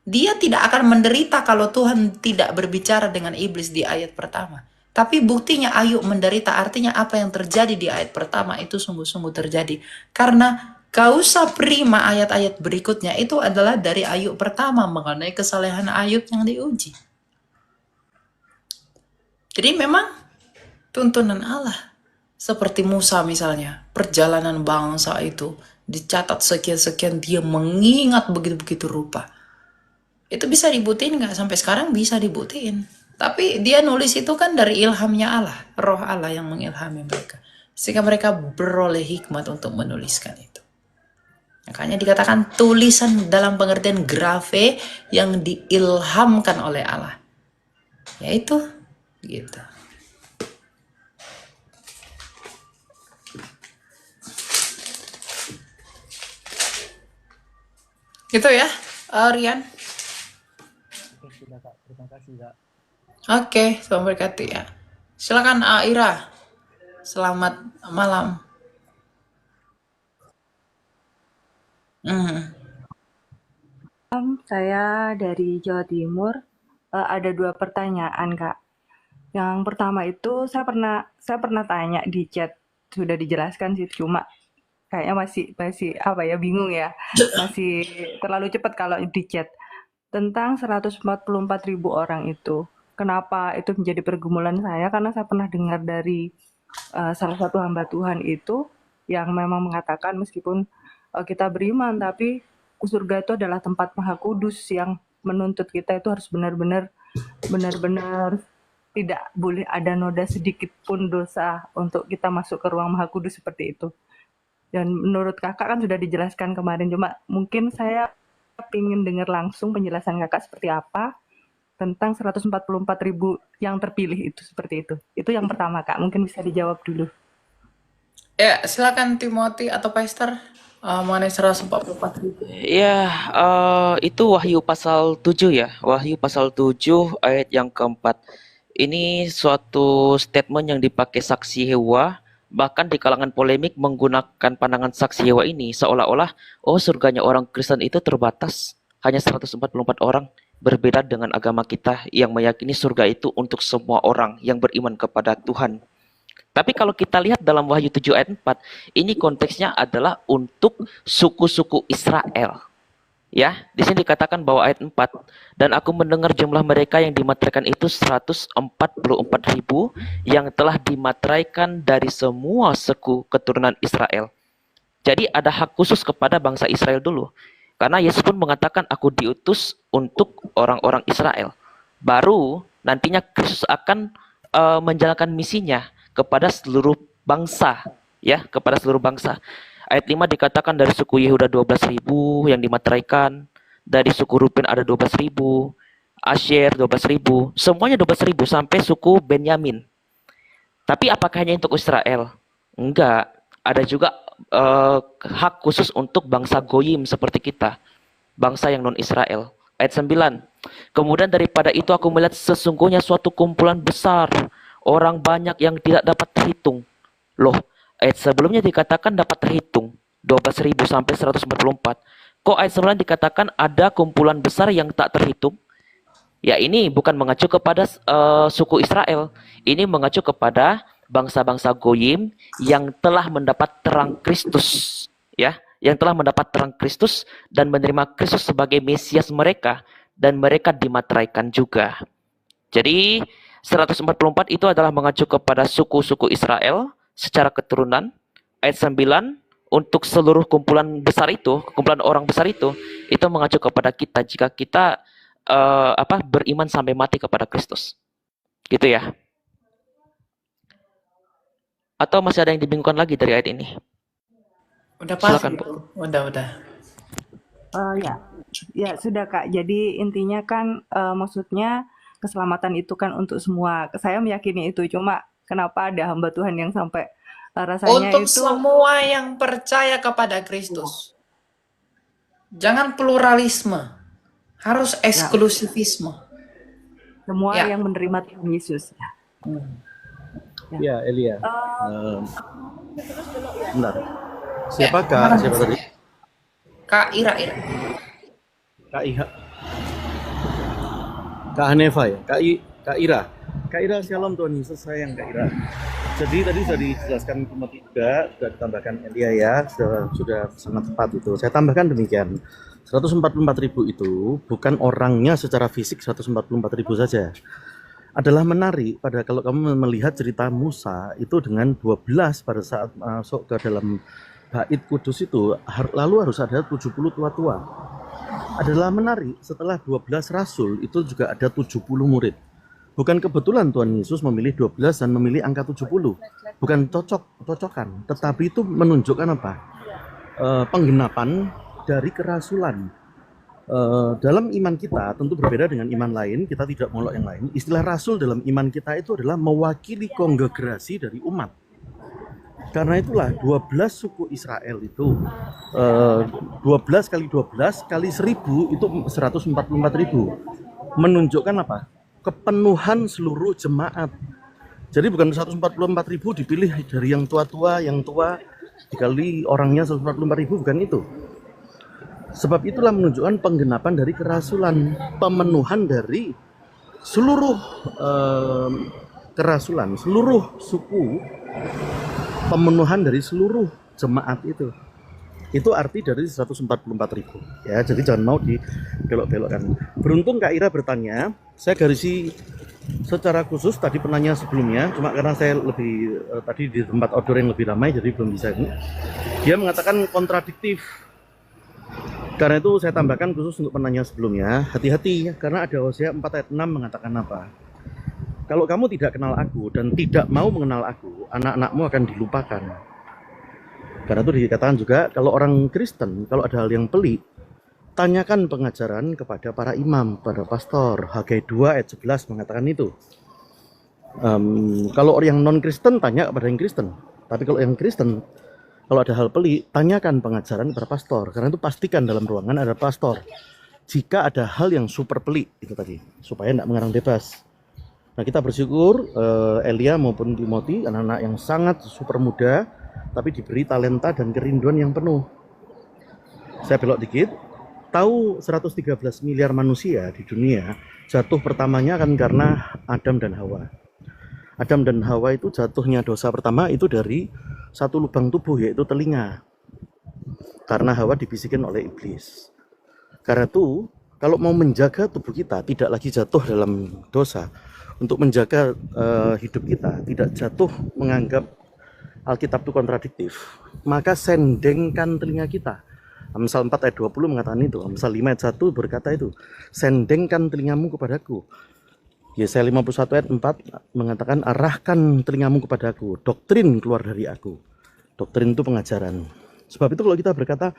Dia tidak akan menderita kalau Tuhan tidak berbicara dengan iblis di ayat pertama. Tapi buktinya Ayub menderita, artinya apa yang terjadi di ayat pertama itu sungguh-sungguh terjadi. Karena kausa prima ayat-ayat berikutnya itu adalah dari Ayub pertama mengenai kesalehan Ayub yang diuji. Jadi memang tuntunan Allah. Seperti Musa misalnya, perjalanan bangsa itu dicatat sekian-sekian, dia mengingat begitu-begitu rupa. Itu bisa dibuktiin nggak? Sampai sekarang bisa dibuktiin. Tapi dia nulis itu kan dari ilhamnya Allah, roh Allah yang mengilhami mereka. Sehingga mereka beroleh hikmat untuk menuliskan itu. Makanya dikatakan tulisan dalam pengertian grafe yang diilhamkan oleh Allah. Yaitu gitu. Gitu ya, Rian. Sudah Kak, terima kasih Kak. Oke, Tuhan berkati ya. Silakan Ira. Selamat malam. Saya dari Jawa Timur. Ada 2 pertanyaan, Kak. Yang pertama itu saya pernah tanya di chat, sudah dijelaskan sih, cuma kayaknya masih apa ya, bingung ya. Masih terlalu cepat kalau di chat. Tentang 144.000 orang itu. Kenapa itu menjadi pergumulan saya? Karena saya pernah dengar dari salah satu hamba Tuhan itu yang memang mengatakan meskipun kita beriman, tapi surga itu adalah tempat Maha Kudus yang menuntut kita itu harus benar-benar tidak boleh ada noda sedikit pun dosa untuk kita masuk ke ruang Maha Kudus seperti itu. Dan menurut kakak kan sudah dijelaskan kemarin, cuma mungkin saya ingin dengar langsung penjelasan kakak seperti apa tentang 144.000 yang terpilih itu seperti itu. Itu yang pertama kak, mungkin bisa dijawab dulu. Ya, silakan Timothy atau Pastor mengenai 144.000. Ya, itu Wahyu pasal 7 ya. Wahyu pasal 7 ayat yang keempat. Ini suatu statement yang dipakai saksi Yehuwa, bahkan di kalangan polemik menggunakan pandangan saksi Yehuwa ini seolah-olah surganya orang Kristen itu terbatas, hanya 144 orang, berbeda dengan agama kita yang meyakini surga itu untuk semua orang yang beriman kepada Tuhan. Tapi kalau kita lihat dalam Wahyu 7 ayat 4, ini konteksnya adalah untuk suku-suku Israel. Ya, di sini dikatakan bahwa ayat 4, dan aku mendengar jumlah mereka yang dimateraikan itu 144.000 yang telah dimateraikan dari semua suku keturunan Israel. Jadi ada hak khusus kepada bangsa Israel dulu. Karena Yesus pun mengatakan aku diutus untuk orang-orang Israel. Baru nantinya Kristus akan menjalankan misinya kepada seluruh bangsa, ya, kepada seluruh bangsa. Ayat 5 dikatakan dari suku Yehuda 12.000 yang dimateraikan, dari suku Ruben ada 12.000, Asyer 12.000, semuanya 12.000 sampai suku Benyamin. Tapi apakah hanya untuk Israel? Enggak, ada juga hak khusus untuk bangsa Goyim seperti kita, bangsa yang non-Israel. Ayat 9, kemudian daripada itu aku melihat sesungguhnya suatu kumpulan besar, orang banyak yang tidak dapat terhitung. Loh, ayat sebelumnya dikatakan dapat terhitung, 12.000 sampai 144. Kok ayat 9 dikatakan ada kumpulan besar yang tak terhitung? Ya, ini bukan mengacu kepada suku Israel. Ini mengacu kepada bangsa-bangsa Goyim yang telah mendapat terang Kristus, ya, yang telah mendapat terang Kristus dan menerima Kristus sebagai Mesias mereka, dan mereka dimateraikan juga. Jadi 144 itu adalah mengacu kepada suku-suku Israel secara keturunan. Ayat 9 untuk seluruh kumpulan besar itu, kumpulan orang besar itu mengacu kepada kita jika kita beriman sampai mati kepada Kristus. Gitu ya. Atau masih ada yang dibingungkan lagi dari ayat ini? Udah pas Silakan, gitu. Bu. Udah. Ya sudah kak. Jadi intinya kan maksudnya keselamatan itu kan untuk semua. Saya meyakini itu. Cuma kenapa ada hamba Tuhan yang sampai rasanya Untuk itu semua yang percaya kepada Kristus. Jangan pluralisme. Harus eksklusivisme. semua Ya. yang menerima Tuhan Yesus. Ya, Elia. Bentar. Siapa Kak? Siapa tadi? Kak Ira. Kak Iha. Kak Haneva ya? Kak Ira. Kak Ira, shalom Tuhan Yesus sayang Kak Ira. Jadi tadi sudah dijelaskan Timothy juga, sudah ditambahkan Elia ya, sudah sangat tepat itu. Saya tambahkan demikian. 144.000 itu bukan orangnya secara fisik 144.000 saja. Adalah menarik pada kalau kamu melihat cerita Musa itu dengan 12 pada saat masuk ke dalam bait kudus itu, lalu harus ada 70 tua-tua. Adalah menarik setelah 12 rasul itu juga ada 70 murid. Bukan kebetulan Tuhan Yesus memilih 12 dan memilih angka 70. Bukan cocokan, tetapi itu menunjukkan apa? Penggenapan dari kerasulan. Dalam iman kita tentu berbeda dengan iman lain, kita tidak molok yang lain. Istilah rasul dalam iman kita itu adalah mewakili kongregasi dari umat. Karena itulah 12 suku Israel itu 12 kali 12 kali 1000 itu 144.000. Menunjukkan apa? Kepenuhan seluruh jemaat. Jadi bukan 144.000 dipilih dari yang tua dikali orangnya 144.000, bukan itu. Sebab itulah menunjukkan penggenapan dari kerasulan, pemenuhan dari seluruh kerasulan, seluruh suku, pemenuhan dari seluruh jemaat itu. Itu arti dari 144.000 ya. Jadi jangan mau dibelok-belokkan. Beruntung Kak Ira bertanya, saya garisi secara khusus tadi penanya sebelumnya, cuma karena saya lebih tadi di tempat outdoor yang lebih ramai jadi belum bisa ini. Dia mengatakan kontradiktif. Karena itu saya tambahkan khusus untuk penanya sebelumnya, hati-hati karena ada Hosea 4 ayat 6 mengatakan apa? kalau kamu tidak kenal aku dan tidak mau mengenal aku, anak-anakmu akan dilupakan. Karena itu dikatakan juga, kalau orang Kristen, kalau ada hal yang pelik, tanyakan pengajaran kepada para imam, pada pastor. Hagai 2 ayat 11 mengatakan itu. Kalau orang yang non-Kristen, tanya kepada yang Kristen. Tapi kalau yang Kristen, kalau ada hal pelik, tanyakan pengajaran kepada pastor. Karena itu pastikan dalam ruangan ada pastor. Jika ada hal yang super pelik, itu tadi, supaya tidak mengarang bebas. Nah, kita bersyukur Elia maupun Timothy, anak-anak yang sangat super muda, tapi diberi talenta dan kerinduan yang penuh. Saya belok dikit, tahu 113 miliar manusia di dunia, jatuh pertamanya kan karena Adam dan Hawa. Adam dan Hawa itu jatuhnya dosa pertama itu dari satu lubang tubuh, yaitu telinga. Karena Hawa dibisikin oleh iblis. Karena itu, kalau mau menjaga tubuh kita tidak lagi jatuh dalam dosa, untuk menjaga hidup kita tidak jatuh menganggap Alkitab itu kontradiktif, maka sendengkan telinga kita. Amsal 4 ayat 20 mengatakan itu. Amsal 5 ayat 1 berkata itu, sendengkan telingamu kepadaku. Yesaya 51 ayat 4 mengatakan, arahkan telingamu kepadaku, doktrin keluar dari aku. Doktrin itu pengajaran. Sebab itu kalau kita berkata,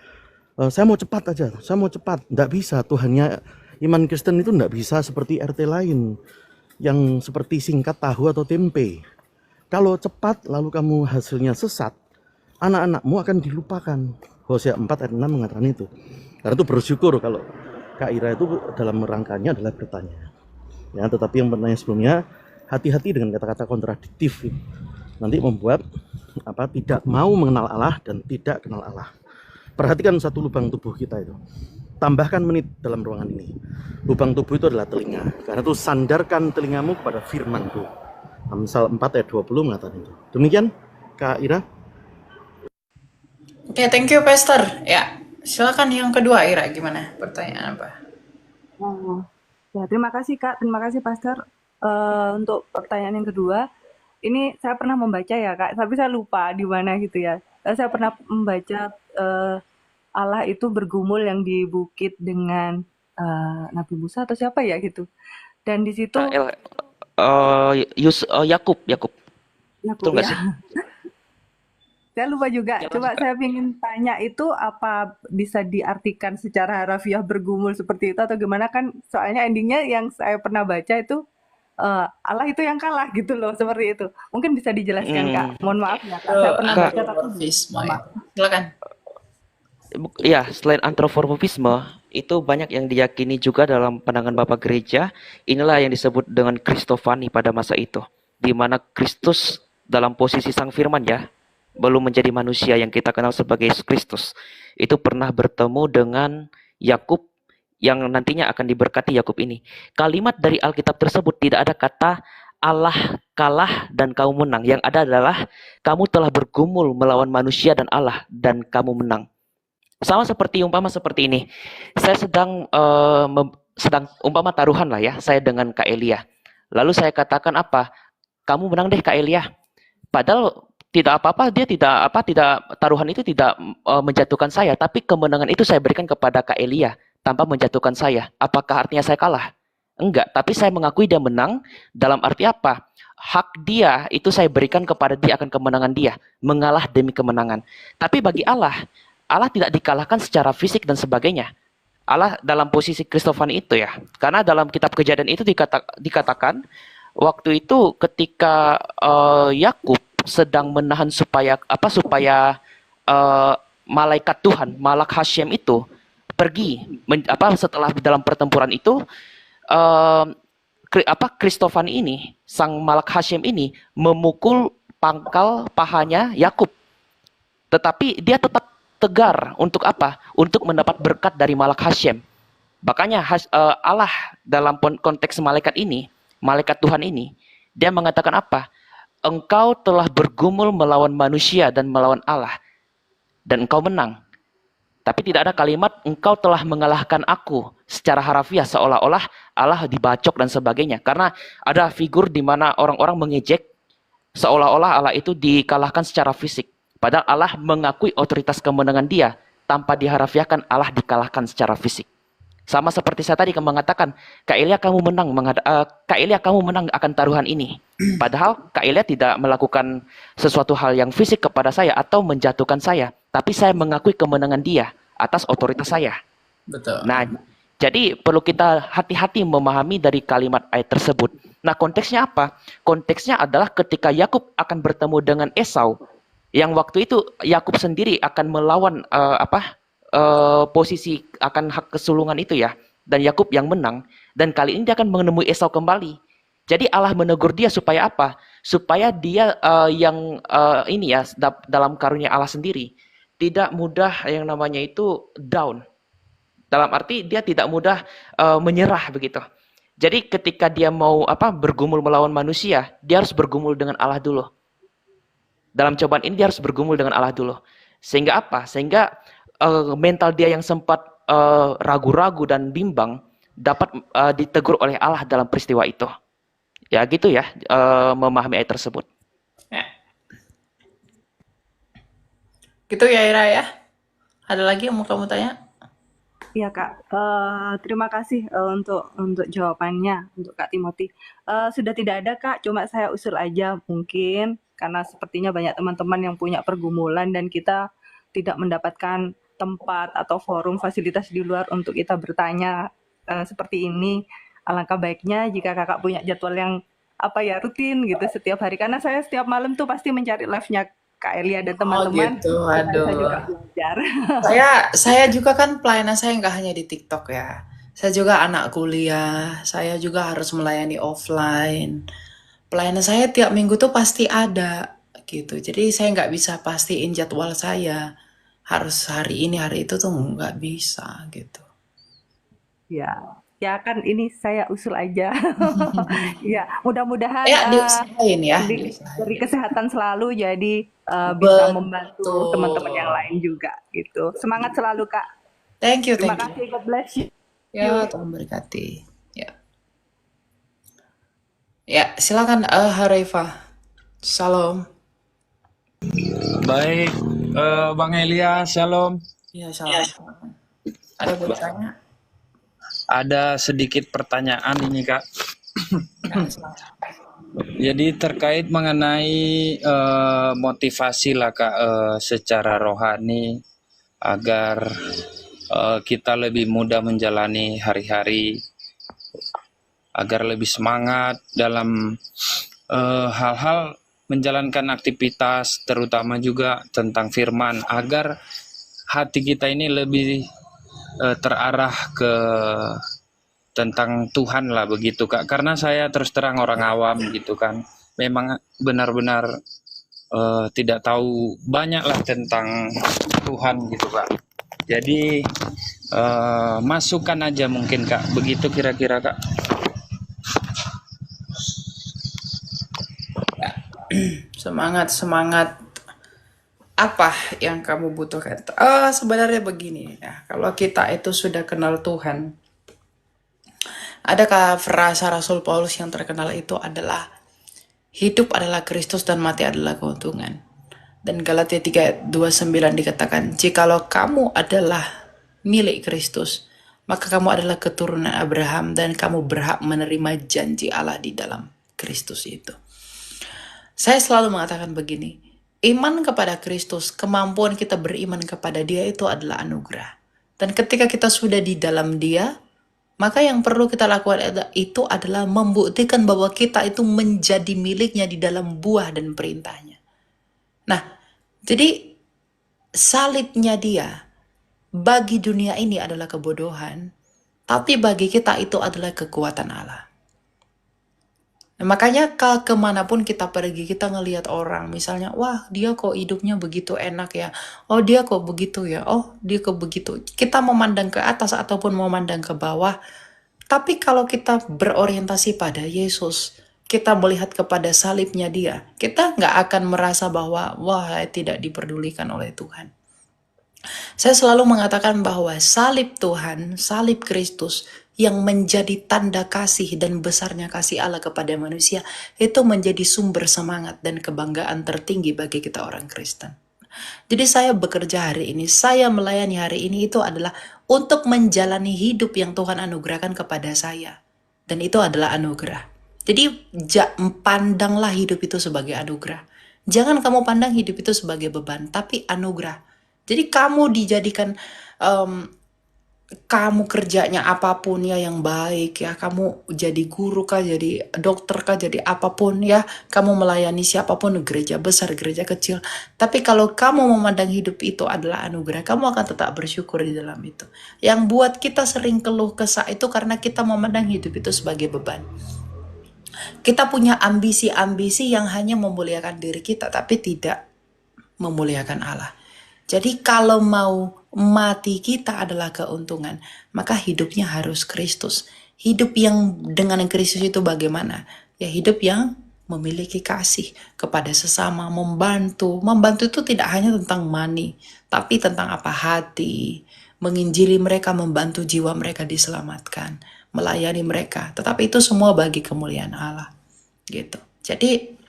saya mau cepat aja, saya mau cepat, tidak bisa. Tuhannya iman Kristen itu tidak bisa seperti RT lain, yang seperti singkat tahu atau tempe. Kalau cepat lalu kamu hasilnya sesat, anak-anakmu akan dilupakan. Hosea 4 ayat 6 mengatakan itu. Karena itu bersyukur kalau Kak Ira itu dalam rangkanya adalah bertanya. Ya, tetapi yang bertanya sebelumnya, hati-hati dengan kata-kata kontradiktif. Nanti membuat tidak mau mengenal Allah dan tidak kenal Allah. Perhatikan satu lubang tubuh kita itu. Tambahkan menit dalam ruangan ini. Lubang tubuh itu adalah telinga. Karena itu sandarkan telingamu kepada firman-Ku. Amsal 4 ayat 20 mengatakan itu. Demikian Kak Ira. Oke, thank you Pastor. Ya, silakan yang kedua Ira, gimana? Pertanyaan apa? Oh, ya, terima kasih Kak, terima kasih Pastor. Untuk pertanyaan yang kedua, ini saya pernah membaca ya Kak, tapi saya lupa di mana gitu ya. Saya pernah membaca Allah itu bergumul yang di bukit dengan Nabi Musa atau siapa ya gitu. Dan di situ Yakub. Yakub Betul nggak ya. sih? Saya lupa juga. Jangan Coba suka. saya ingin tanya itu apa bisa diartikan secara harafiah bergumul seperti itu atau gimana, kan soalnya endingnya yang saya pernah baca itu Allah itu yang kalah gitu loh, seperti itu. Mungkin bisa dijelaskan Kak. Mohon maaf ya Kak. Saya pernah Kak, baca tapi Antroformisme, lupa. ya. Silakan. ya, selain antroformisme, itu banyak yang diyakini juga dalam pandangan Bapak Gereja. Inilah yang disebut dengan Kristofani pada masa itu, di mana Kristus dalam posisi Sang Firman ya, belum menjadi manusia yang kita kenal sebagai Yesus Kristus, itu pernah bertemu dengan Yakub yang nantinya akan diberkati Yakub ini. Kalimat dari Alkitab tersebut tidak ada kata Allah kalah dan kamu menang. Yang ada adalah kamu telah bergumul melawan manusia dan Allah dan kamu menang. Sama seperti seperti ini. Saya sedang umpama taruhan lah ya, saya dengan Kak Elia. Lalu saya katakan apa? Kamu menang deh Kak Elia. Padahal tidak apa-apa, dia tidak taruhan itu tidak menjatuhkan saya, tapi kemenangan itu saya berikan kepada Kak Elia tanpa menjatuhkan saya. Apakah artinya saya kalah? Enggak, tapi saya mengakui dia menang dalam arti apa? Hak dia itu saya berikan kepada dia akan kemenangan dia, mengalah demi kemenangan. Tapi bagi Allah tidak dikalahkan secara fisik dan sebagainya. Allah dalam posisi Kristofani itu ya. Karena dalam kitab Kejadian itu dikatakan waktu itu ketika Yakub sedang menahan supaya malaikat Tuhan, Malak Hashem itu pergi setelah dalam pertempuran itu Kristofani ini, sang Malak Hashem ini memukul pangkal pahanya Yakub. Tetapi dia tetap tegar untuk apa? Untuk mendapat berkat dari Malak Hashem. Makanya Allah dalam konteks malaikat Tuhan ini, dia mengatakan apa? Engkau telah bergumul melawan manusia dan melawan Allah, dan engkau menang. Tapi tidak ada kalimat engkau telah mengalahkan aku secara harafiah, seolah-olah Allah dibacok dan sebagainya. Karena ada figur di mana orang-orang mengejek seolah-olah Allah itu dikalahkan secara fisik. Padahal Allah mengakui otoritas kemenangan dia tanpa diharafiahkan Allah dikalahkan secara fisik. Sama seperti saya tadi mengatakan, Kak Elia kamu menang akan taruhan ini. Padahal Kak Elia tidak melakukan sesuatu hal yang fisik kepada saya atau menjatuhkan saya, tapi saya mengakui kemenangan dia atas otoritas saya. Betul. Nah, jadi perlu kita hati-hati memahami dari kalimat ayat tersebut. Nah, konteksnya apa? Konteksnya adalah ketika Yakub akan bertemu dengan Esau, yang waktu itu Yakub sendiri akan melawan posisi akan hak kesulungan itu ya, dan Yakub yang menang, dan kali ini dia akan menemui Esau kembali. Jadi Allah menegur dia supaya apa? Supaya dia dalam karunia Allah sendiri tidak mudah yang namanya itu down. Dalam arti dia tidak mudah menyerah begitu. Jadi ketika dia mau bergumul melawan manusia, dia harus bergumul dengan Allah dulu. Dalam cobaan ini dia harus bergumul dengan Allah dulu. Sehingga apa? Sehingga mental dia yang sempat ragu-ragu dan bimbang dapat ditegur oleh Allah dalam peristiwa itu. Ya gitu ya, memahami ayat tersebut. Ya. Gitu ya Ira ya. Ada lagi yang mau kamu tanya? Iya Kak, terima kasih untuk jawabannya untuk Kak Timothy. Sudah tidak ada Kak, cuma saya usul aja mungkin karena sepertinya banyak teman-teman yang punya pergumulan dan kita tidak mendapatkan tempat atau forum fasilitas di luar untuk kita bertanya seperti ini. Alangkah baiknya jika Kakak punya jadwal yang rutin gitu setiap hari karena saya setiap malam tuh pasti mencari live-nya Kak Elia dan teman-teman. gitu, Saya juga aduh. belajar. Saya juga kan pelayanan saya nggak hanya di TikTok ya. Saya juga anak kuliah, saya juga harus melayani offline. Pelayanan saya tiap minggu tuh pasti ada gitu. Jadi saya nggak bisa pastiin jadwal saya. Harus hari ini, hari itu tuh nggak bisa gitu. Ya kan ini saya usul aja. Ya, mudah-mudahan Ya diusahain ya. dari kesehatan selalu jadi bisa membantu Betul. teman-teman yang lain juga gitu. Semangat selalu Kak. Thank you, Terima thank you. kasih, God bless you. Ya, Tuhan berkati. Ya. Ya, silakan Harifah. Shalom. Baik, Bang Elia, shalom. Ya, shalom. Ada bertanya? Ada sedikit pertanyaan ini, Kak. Ya, silakan. Jadi terkait mengenai motivasi lah, Kak, secara rohani agar kita lebih mudah menjalani hari-hari, agar lebih semangat dalam hal-hal menjalankan aktivitas, terutama juga tentang firman, agar hati kita ini lebih terarah ke tentang Tuhan lah begitu Kak. Karena saya terus terang orang awam gitu kan, memang benar-benar tidak tahu banyak lah tentang Tuhan gitu Kak. Jadi masukkan aja mungkin Kak, begitu kira-kira Kak. Semangat. Apa yang kamu butuhkan? Sebenarnya begini ya. Kalau kita itu sudah kenal Tuhan, adakah frasa Rasul Paulus yang terkenal itu adalah hidup adalah Kristus dan mati adalah keuntungan. Dan Galatia 3:29 dikatakan, jikalau kamu adalah milik Kristus, maka kamu adalah keturunan Abraham dan kamu berhak menerima janji Allah di dalam Kristus itu. Saya selalu mengatakan begini, iman kepada Kristus, kemampuan kita beriman kepada Dia itu adalah anugerah. Dan ketika kita sudah di dalam Dia, maka yang perlu kita lakukan itu adalah membuktikan bahwa kita itu menjadi miliknya di dalam buah dan perintahnya. Nah, jadi salibnya Dia bagi dunia ini adalah kebodohan, tapi bagi kita itu adalah kekuatan Allah. Nah, makanya kemanapun kita pergi, kita ngelihat orang, misalnya, wah dia kok hidupnya begitu enak ya, oh dia kok begitu ya, oh dia kok begitu. Kita memandang ke atas ataupun memandang ke bawah, tapi kalau kita berorientasi pada Yesus, kita melihat kepada salibnya Dia, kita nggak akan merasa bahwa wah tidak diperdulikan oleh Tuhan. Saya selalu mengatakan bahwa salib Tuhan, salib Kristus yang menjadi tanda kasih dan besarnya kasih Allah kepada manusia, itu menjadi sumber semangat dan kebanggaan tertinggi bagi kita orang Kristen. Jadi saya bekerja hari ini, saya melayani hari ini itu adalah untuk menjalani hidup yang Tuhan anugerahkan kepada saya. Dan itu adalah anugerah. Jadi pandanglah hidup itu sebagai anugerah. Jangan kamu pandang hidup itu sebagai beban, tapi anugerah. Jadi kamu dijadikan kamu kerjanya apapun ya yang baik ya, kamu jadi guru kah, jadi dokter kah, jadi apapun ya, kamu melayani siapapun, gereja besar, gereja kecil. Tapi kalau kamu memandang hidup itu adalah anugerah, kamu akan tetap bersyukur di dalam itu. Yang buat kita sering keluh kesah itu karena kita memandang hidup itu sebagai beban. Kita punya ambisi-ambisi yang hanya memuliakan diri kita, tapi tidak memuliakan Allah. Jadi kalau mau mati kita adalah keuntungan, maka hidupnya harus Kristus. Hidup yang dengan Kristus itu bagaimana? Ya hidup yang memiliki kasih kepada sesama, membantu. Membantu itu tidak hanya tentang money, tapi tentang apa? Hati, menginjili mereka, membantu jiwa mereka diselamatkan, melayani mereka. Tetapi itu semua bagi kemuliaan Allah. Gitu. Jadi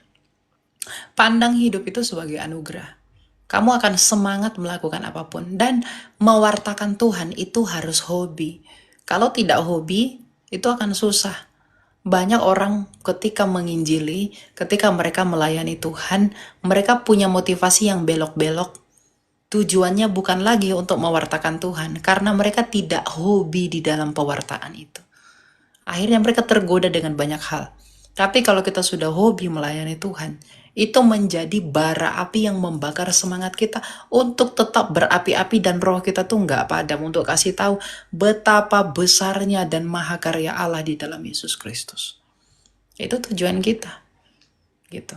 pandang hidup itu sebagai anugerah. Kamu akan semangat melakukan apapun. Dan mewartakan Tuhan itu harus hobi. Kalau tidak hobi, itu akan susah. Banyak orang ketika menginjili, ketika mereka melayani Tuhan, mereka punya motivasi yang belok-belok. Tujuannya bukan lagi untuk mewartakan Tuhan, karena mereka tidak hobi di dalam pewartaan itu. Akhirnya mereka tergoda dengan banyak hal. Tapi kalau kita sudah hobi melayani Tuhan, itu menjadi bara api yang membakar semangat kita untuk tetap berapi-api, dan roh kita tuh nggak padam untuk kasih tahu betapa besarnya dan mahakarya Allah di dalam Yesus Kristus. Itu tujuan kita. Gitu.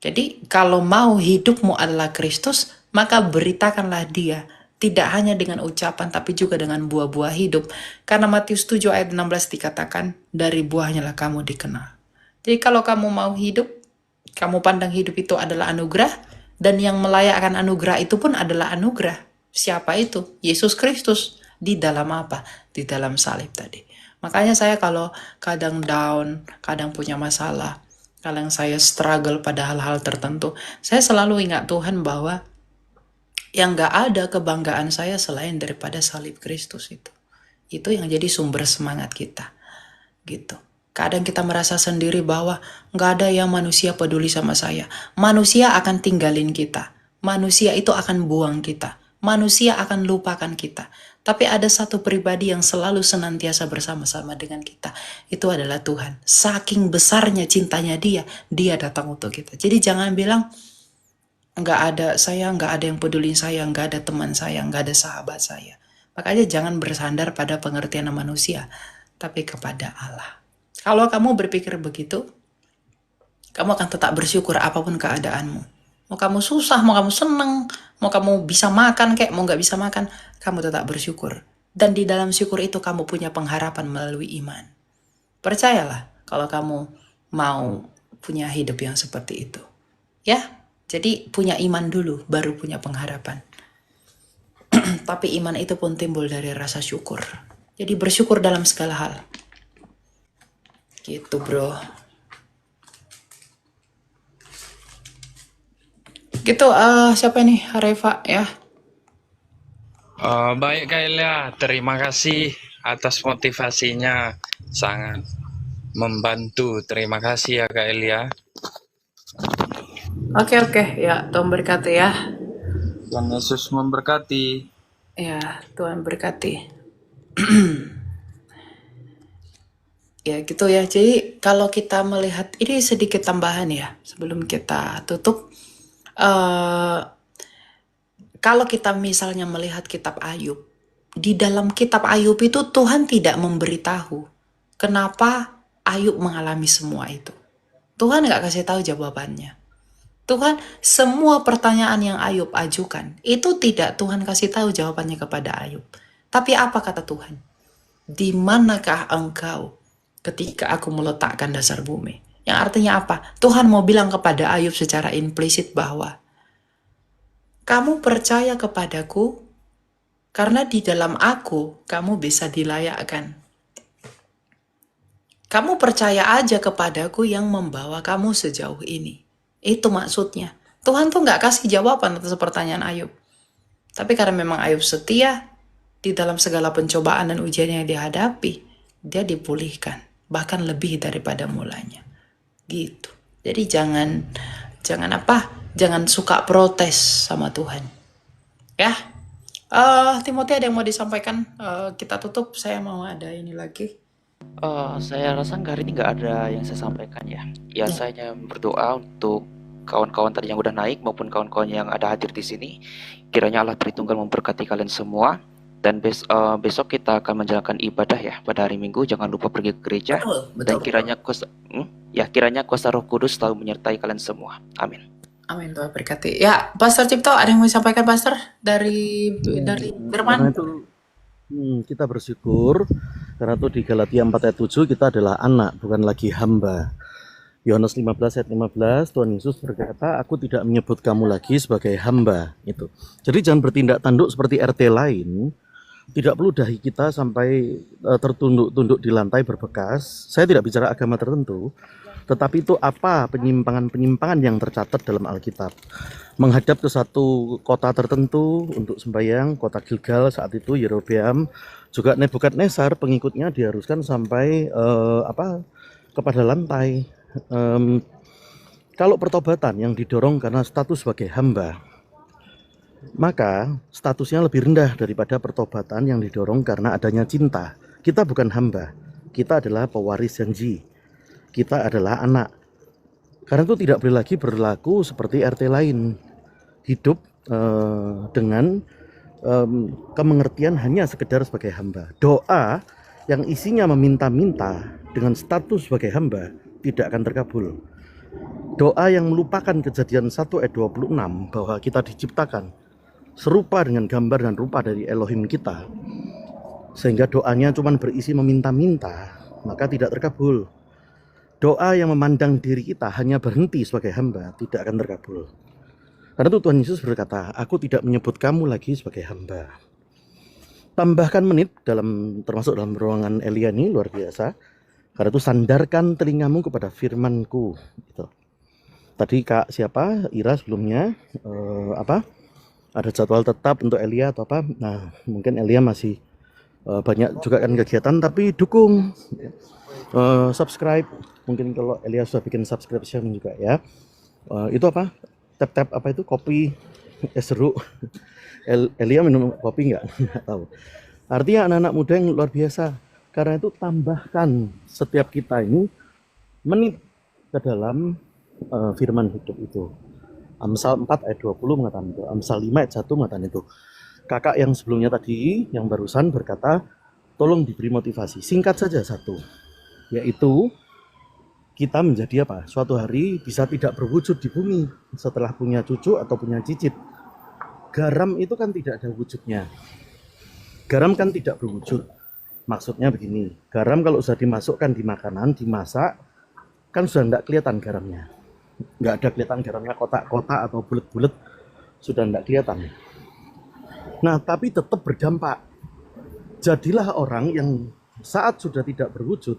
Jadi kalau mau hidupmu adalah Kristus, maka beritakanlah Dia. Tidak hanya dengan ucapan, tapi juga dengan buah-buah hidup. Karena Matius 7 ayat 16 dikatakan, dari buahnya lah kamu dikenal. Jadi kalau kamu mau hidup, kamu pandang hidup itu adalah anugerah, dan yang melayakkan anugerah itu pun adalah anugerah. Siapa itu? Yesus Kristus. Di dalam apa? Di dalam salib tadi. Makanya saya kalau kadang down, kadang punya masalah, kadang saya struggle pada hal-hal tertentu, saya selalu ingat Tuhan bahwa yang gak ada kebanggaan saya selain daripada salib Kristus itu. Itu yang jadi sumber semangat kita. Gitu. Kadang kita merasa sendiri bahwa gak ada yang manusia peduli sama saya. Manusia akan tinggalin kita. Manusia itu akan buang kita. Manusia akan lupakan kita. Tapi ada satu pribadi yang selalu senantiasa bersama-sama dengan kita. Itu adalah Tuhan. Saking besarnya cintanya Dia, Dia datang untuk kita. Jadi jangan bilang, nggak ada yang peduli saya, nggak ada teman saya, nggak ada sahabat saya. Makanya jangan bersandar pada pengertian manusia, tapi kepada Allah. Kalau kamu berpikir begitu, kamu akan tetap bersyukur apapun keadaanmu. Mau kamu susah, mau kamu seneng, mau kamu bisa makan kayak, mau nggak bisa makan, kamu tetap bersyukur. Dan di dalam syukur itu kamu punya pengharapan melalui iman. Percayalah kalau kamu mau punya hidup yang seperti itu. Ya, jadi punya iman dulu, baru punya pengharapan. Tapi iman itu pun timbul dari rasa syukur. Jadi bersyukur dalam segala hal. Gitu bro. Gitu, siapa nih? Reva ya. Baik Kak Elia, terima kasih atas motivasinya, sangat membantu. Terima kasih ya Kak Elia. Oke, ya Tuhan berkati ya. Tuhan Yesus memberkati. Ya, Tuhan berkati. Ya gitu ya, jadi kalau kita melihat, ini sedikit tambahan ya, sebelum kita tutup. Kalau kita misalnya melihat kitab Ayub, di dalam kitab Ayub itu Tuhan tidak memberitahu kenapa Ayub mengalami semua itu. Tuhan gak kasih tahu jawabannya. Tuhan, semua pertanyaan yang Ayub ajukan, itu tidak Tuhan kasih tahu jawabannya kepada Ayub. Tapi apa kata Tuhan? Di manakah engkau ketika aku meletakkan dasar bumi? Yang artinya apa? Tuhan mau bilang kepada Ayub secara implisit bahwa kamu percaya kepadaku karena di dalam aku kamu bisa dilayakkan. Kamu percaya aja kepadaku yang membawa kamu sejauh ini. Itu maksudnya. Tuhan tuh nggak kasih jawaban atas pertanyaan Ayub. Tapi karena memang Ayub setia, di dalam segala pencobaan dan ujian yang dihadapi, dia dipulihkan, bahkan lebih daripada mulanya. Gitu. Jadi jangan suka protes sama Tuhan. Ya, Timothy ada yang mau disampaikan? Kita tutup, saya mau ada ini lagi. Saya rasa hari ini nggak ada yang saya sampaikan ya. Ya, saya hanya berdoa untuk kawan-kawan tadi yang udah naik maupun kawan-kawan yang ada hadir di sini. Kiranya Allah Tritunggal memberkati kalian semua. Dan besok kita akan menjalankan ibadah ya pada hari Minggu. Jangan lupa pergi ke gereja. Dan kiranya kuasa Roh Kudus selalu menyertai kalian semua. Amin. Amin, Tuhan berkati. Ya, Pastor Cipto, ada yang mau disampaikan, Pastor? Dari Karena Firman? itu kita bersyukur karena itu di Galatia 4 ayat 7 kita adalah anak, bukan lagi hamba. Yohanes 15 ayat 15, Tuhan Yesus berkata, aku tidak menyebut kamu lagi sebagai hamba. Itu. Jadi jangan bertindak tanduk seperti RT lain. Tidak perlu dahi kita sampai tertunduk-tunduk di lantai berbekas. Saya tidak bicara agama tertentu, tetapi itu apa penyimpangan-penyimpangan yang tercatat dalam Alkitab. Menghadap ke satu kota tertentu untuk sembahyang, kota Gilgal saat itu Yerobeam, juga Nebukadnezar pengikutnya diharuskan sampai kepada lantai. Kalau pertobatan yang didorong karena status sebagai hamba, maka statusnya lebih rendah daripada pertobatan yang didorong karena adanya cinta. Kita bukan hamba, kita adalah pewaris janji, kita adalah anak. Karena itu tidak boleh lagi berlaku seperti RT lain, hidup dengan kemengertian hanya sekedar sebagai hamba. Doa yang isinya meminta-minta dengan status sebagai hamba tidak akan terkabul. Doa yang melupakan kejadian 1 ayat 26 bahwa kita diciptakan serupa dengan gambar dan rupa dari Elohim kita, sehingga doanya cuma berisi meminta-minta, maka tidak terkabul. Doa yang memandang diri kita hanya berhenti sebagai hamba tidak akan terkabul. Karena itu Tuhan Yesus berkata, aku tidak menyebut kamu lagi sebagai hamba. Tambahkan menit termasuk dalam ruangan Elia ini luar biasa. Karena itu sandarkan telingamu kepada firmanku. Gitu. Tadi Kak siapa? Ira sebelumnya ada jadwal tetap untuk Elia atau apa? Nah, mungkin Elia masih banyak juga kan kegiatan, tapi dukung, subscribe. Mungkin kalau Elia sudah bikin subscription juga ya. Itu apa? Tap apa itu? Kopi seru. Elia minum kopi nggak? Nggak tahu. Artinya anak-anak muda yang luar biasa. Karena itu tambahkan setiap kita ini menit ke dalam firman hidup itu. Amsal 4 ayat 20 mengatakan itu. Amsal 5 ayat 1 mengatakan itu. Kakak yang sebelumnya tadi, yang barusan berkata, tolong diberi motivasi. Singkat saja satu. Yaitu, kita menjadi apa? Suatu hari bisa tidak berwujud di bumi setelah punya cucu atau punya cicit. Garam itu kan tidak ada wujudnya. Garam kan tidak berwujud. Maksudnya begini, garam kalau sudah dimasukkan di makanan, dimasak, kan sudah tidak kelihatan garamnya. Nggak ada kelihatan garamnya kotak-kotak atau bulat-bulat, sudah tidak kelihatan. Nah, tapi tetap berdampak. Jadilah orang yang saat sudah tidak berwujud,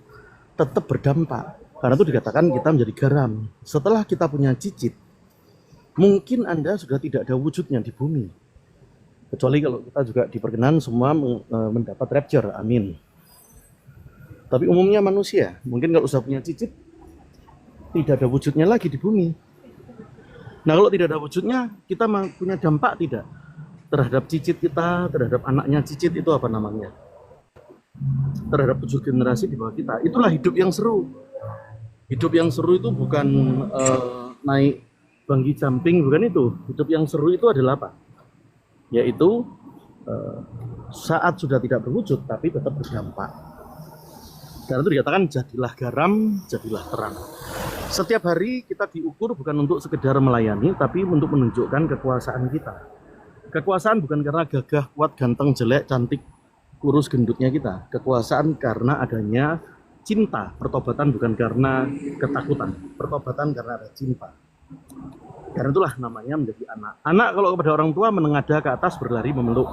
tetap berdampak. Karena itu dikatakan kita menjadi garam. Setelah kita punya cicit, mungkin Anda sudah tidak ada wujudnya di bumi. Kecuali kalau kita juga diperkenan semua mendapat rapture, amin. Tapi umumnya manusia, mungkin kalau sudah punya cicit, tidak ada wujudnya lagi di bumi. Nah, kalau tidak ada wujudnya, kita punya dampak tidak? Terhadap cicit kita, terhadap anaknya cicit itu apa namanya? Terhadap 7 generasi di bawah kita. Itulah hidup yang seru. Hidup yang seru itu bukan naik bungee jumping, bukan itu. Hidup yang seru itu adalah apa? Yaitu saat sudah tidak berwujud, tapi tetap berdampak. Karena itu dikatakan jadilah garam, jadilah terang. Setiap hari kita diukur bukan untuk sekedar melayani, tapi untuk menunjukkan kekuasaan kita. Kekuasaan bukan karena gagah, kuat, ganteng, jelek, cantik, kurus, gendutnya kita. Kekuasaan karena adanya cinta. Pertobatan bukan karena ketakutan. Pertobatan karena ada cinta. Karena itulah namanya menjadi anak. Anak kalau kepada orang tua menengadah ke atas, berlari memeluk.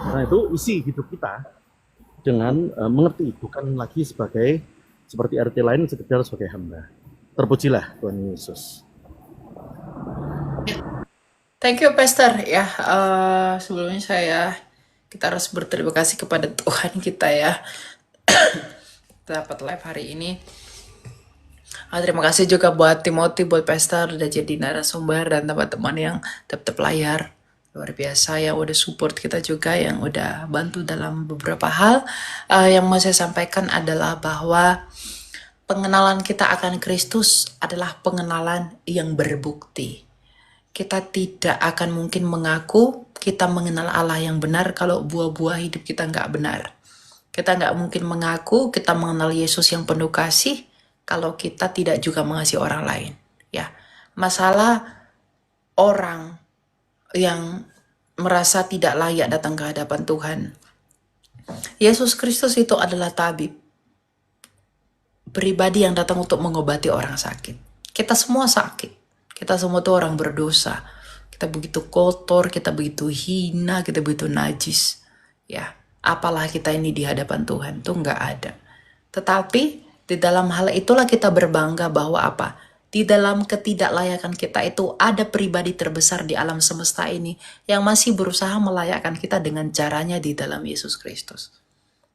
Karena itu isi hidup kita dengan mengerti, bukan lagi seperti RT lain, sekedar sebagai hamba. Terpujilah Tuhan Yesus. Thank you, Pastor. Ya, sebelumnya kita harus berterima kasih kepada Tuhan kita ya, dapat live hari ini. Terima kasih juga buat Timothy, buat Pastor, udah jadi narasumber, dan teman-teman yang tetap layar. Luar biasa yang udah support kita juga, yang udah bantu dalam beberapa hal. Yang mau saya sampaikan adalah bahwa pengenalan kita akan Kristus adalah pengenalan yang berbukti. Kita tidak akan mungkin mengaku kita mengenal Allah yang benar kalau buah-buah hidup kita nggak benar. Kita nggak mungkin mengaku kita mengenal Yesus yang penuh kasih kalau kita tidak juga mengasihi orang lain. Ya, masalah orang yang merasa tidak layak datang ke hadapan Tuhan. Yesus Kristus itu adalah tabib, pribadi yang datang untuk mengobati orang sakit. Kita semua sakit. Kita semua tuh orang berdosa. Kita begitu kotor, kita begitu hina, kita begitu najis. Ya, apalah kita ini di hadapan Tuhan, tuh nggak ada. Tetapi di dalam hal itulah kita berbangga bahwa apa? Di dalam ketidaklayakan kita itu ada pribadi terbesar di alam semesta ini yang masih berusaha melayakkan kita dengan caranya di dalam Yesus Kristus.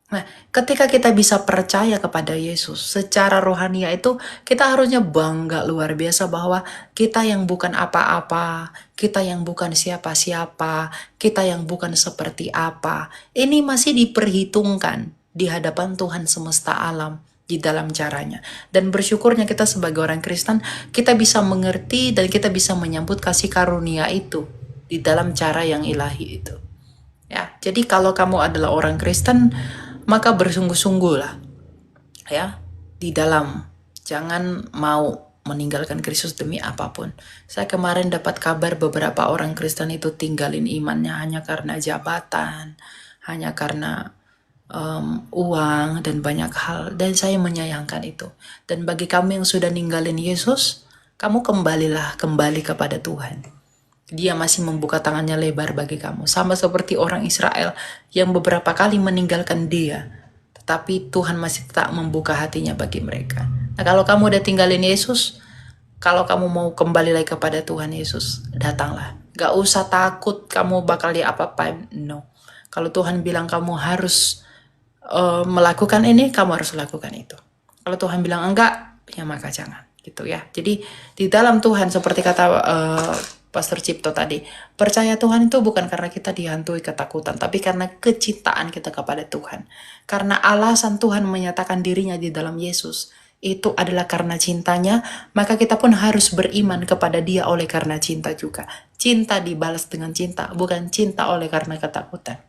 Nah, ketika kita bisa percaya kepada Yesus secara rohania itu, kita harusnya bangga luar biasa bahwa kita yang bukan apa-apa, kita yang bukan siapa-siapa, kita yang bukan seperti apa, ini masih diperhitungkan di hadapan Tuhan semesta alam di dalam caranya. Dan bersyukurnya kita sebagai orang Kristen, kita bisa mengerti dan kita bisa menyambut kasih karunia itu di dalam cara yang ilahi itu. Ya, jadi kalau kamu adalah orang Kristen, maka bersungguh-sungguhlah ya di dalam, jangan mau meninggalkan Kristus demi apapun. Saya kemarin dapat kabar beberapa orang Kristen itu tinggalin imannya hanya karena jabatan, hanya karena uang dan banyak hal, dan saya menyayangkan itu. Dan bagi kamu yang sudah ninggalin Yesus, kamu kembali kepada Tuhan. Dia masih membuka tangannya lebar bagi kamu. Sama seperti orang Israel yang beberapa kali meninggalkan dia. Tetapi Tuhan masih tetap membuka hatinya bagi mereka. Nah, kalau kamu udah tinggalin Yesus, kalau kamu mau kembali lagi kepada Tuhan Yesus, datanglah. Gak usah takut kamu bakal diapa-apain. No. Kalau Tuhan bilang kamu harus melakukan ini, kamu harus lakukan itu. Kalau Tuhan bilang enggak, ya maka jangan. Gitu ya. Jadi di dalam Tuhan, seperti kata Pastor Cipto tadi, percaya Tuhan itu bukan karena kita dihantui ketakutan, tapi karena kecintaan kita kepada Tuhan. Karena alasan Tuhan menyatakan dirinya di dalam Yesus, itu adalah karena cintanya, maka kita pun harus beriman kepada dia oleh karena cinta juga. Cinta dibalas dengan cinta, bukan cinta oleh karena ketakutan.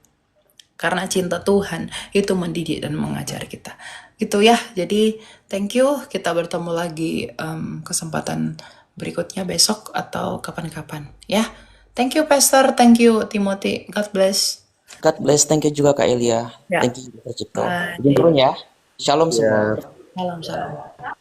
Karena cinta Tuhan itu mendidik dan mengajar kita. Gitu ya, jadi thank you, kita bertemu lagi kesempatan berikutnya besok atau kapan-kapan ya. Thank you Pastor, thank you Timothy, God bless. God bless, thank you juga Kak Elia. Ya. Thank you Pastor Cipto. Bye. Izin turun ya. Shalom semua. Salam.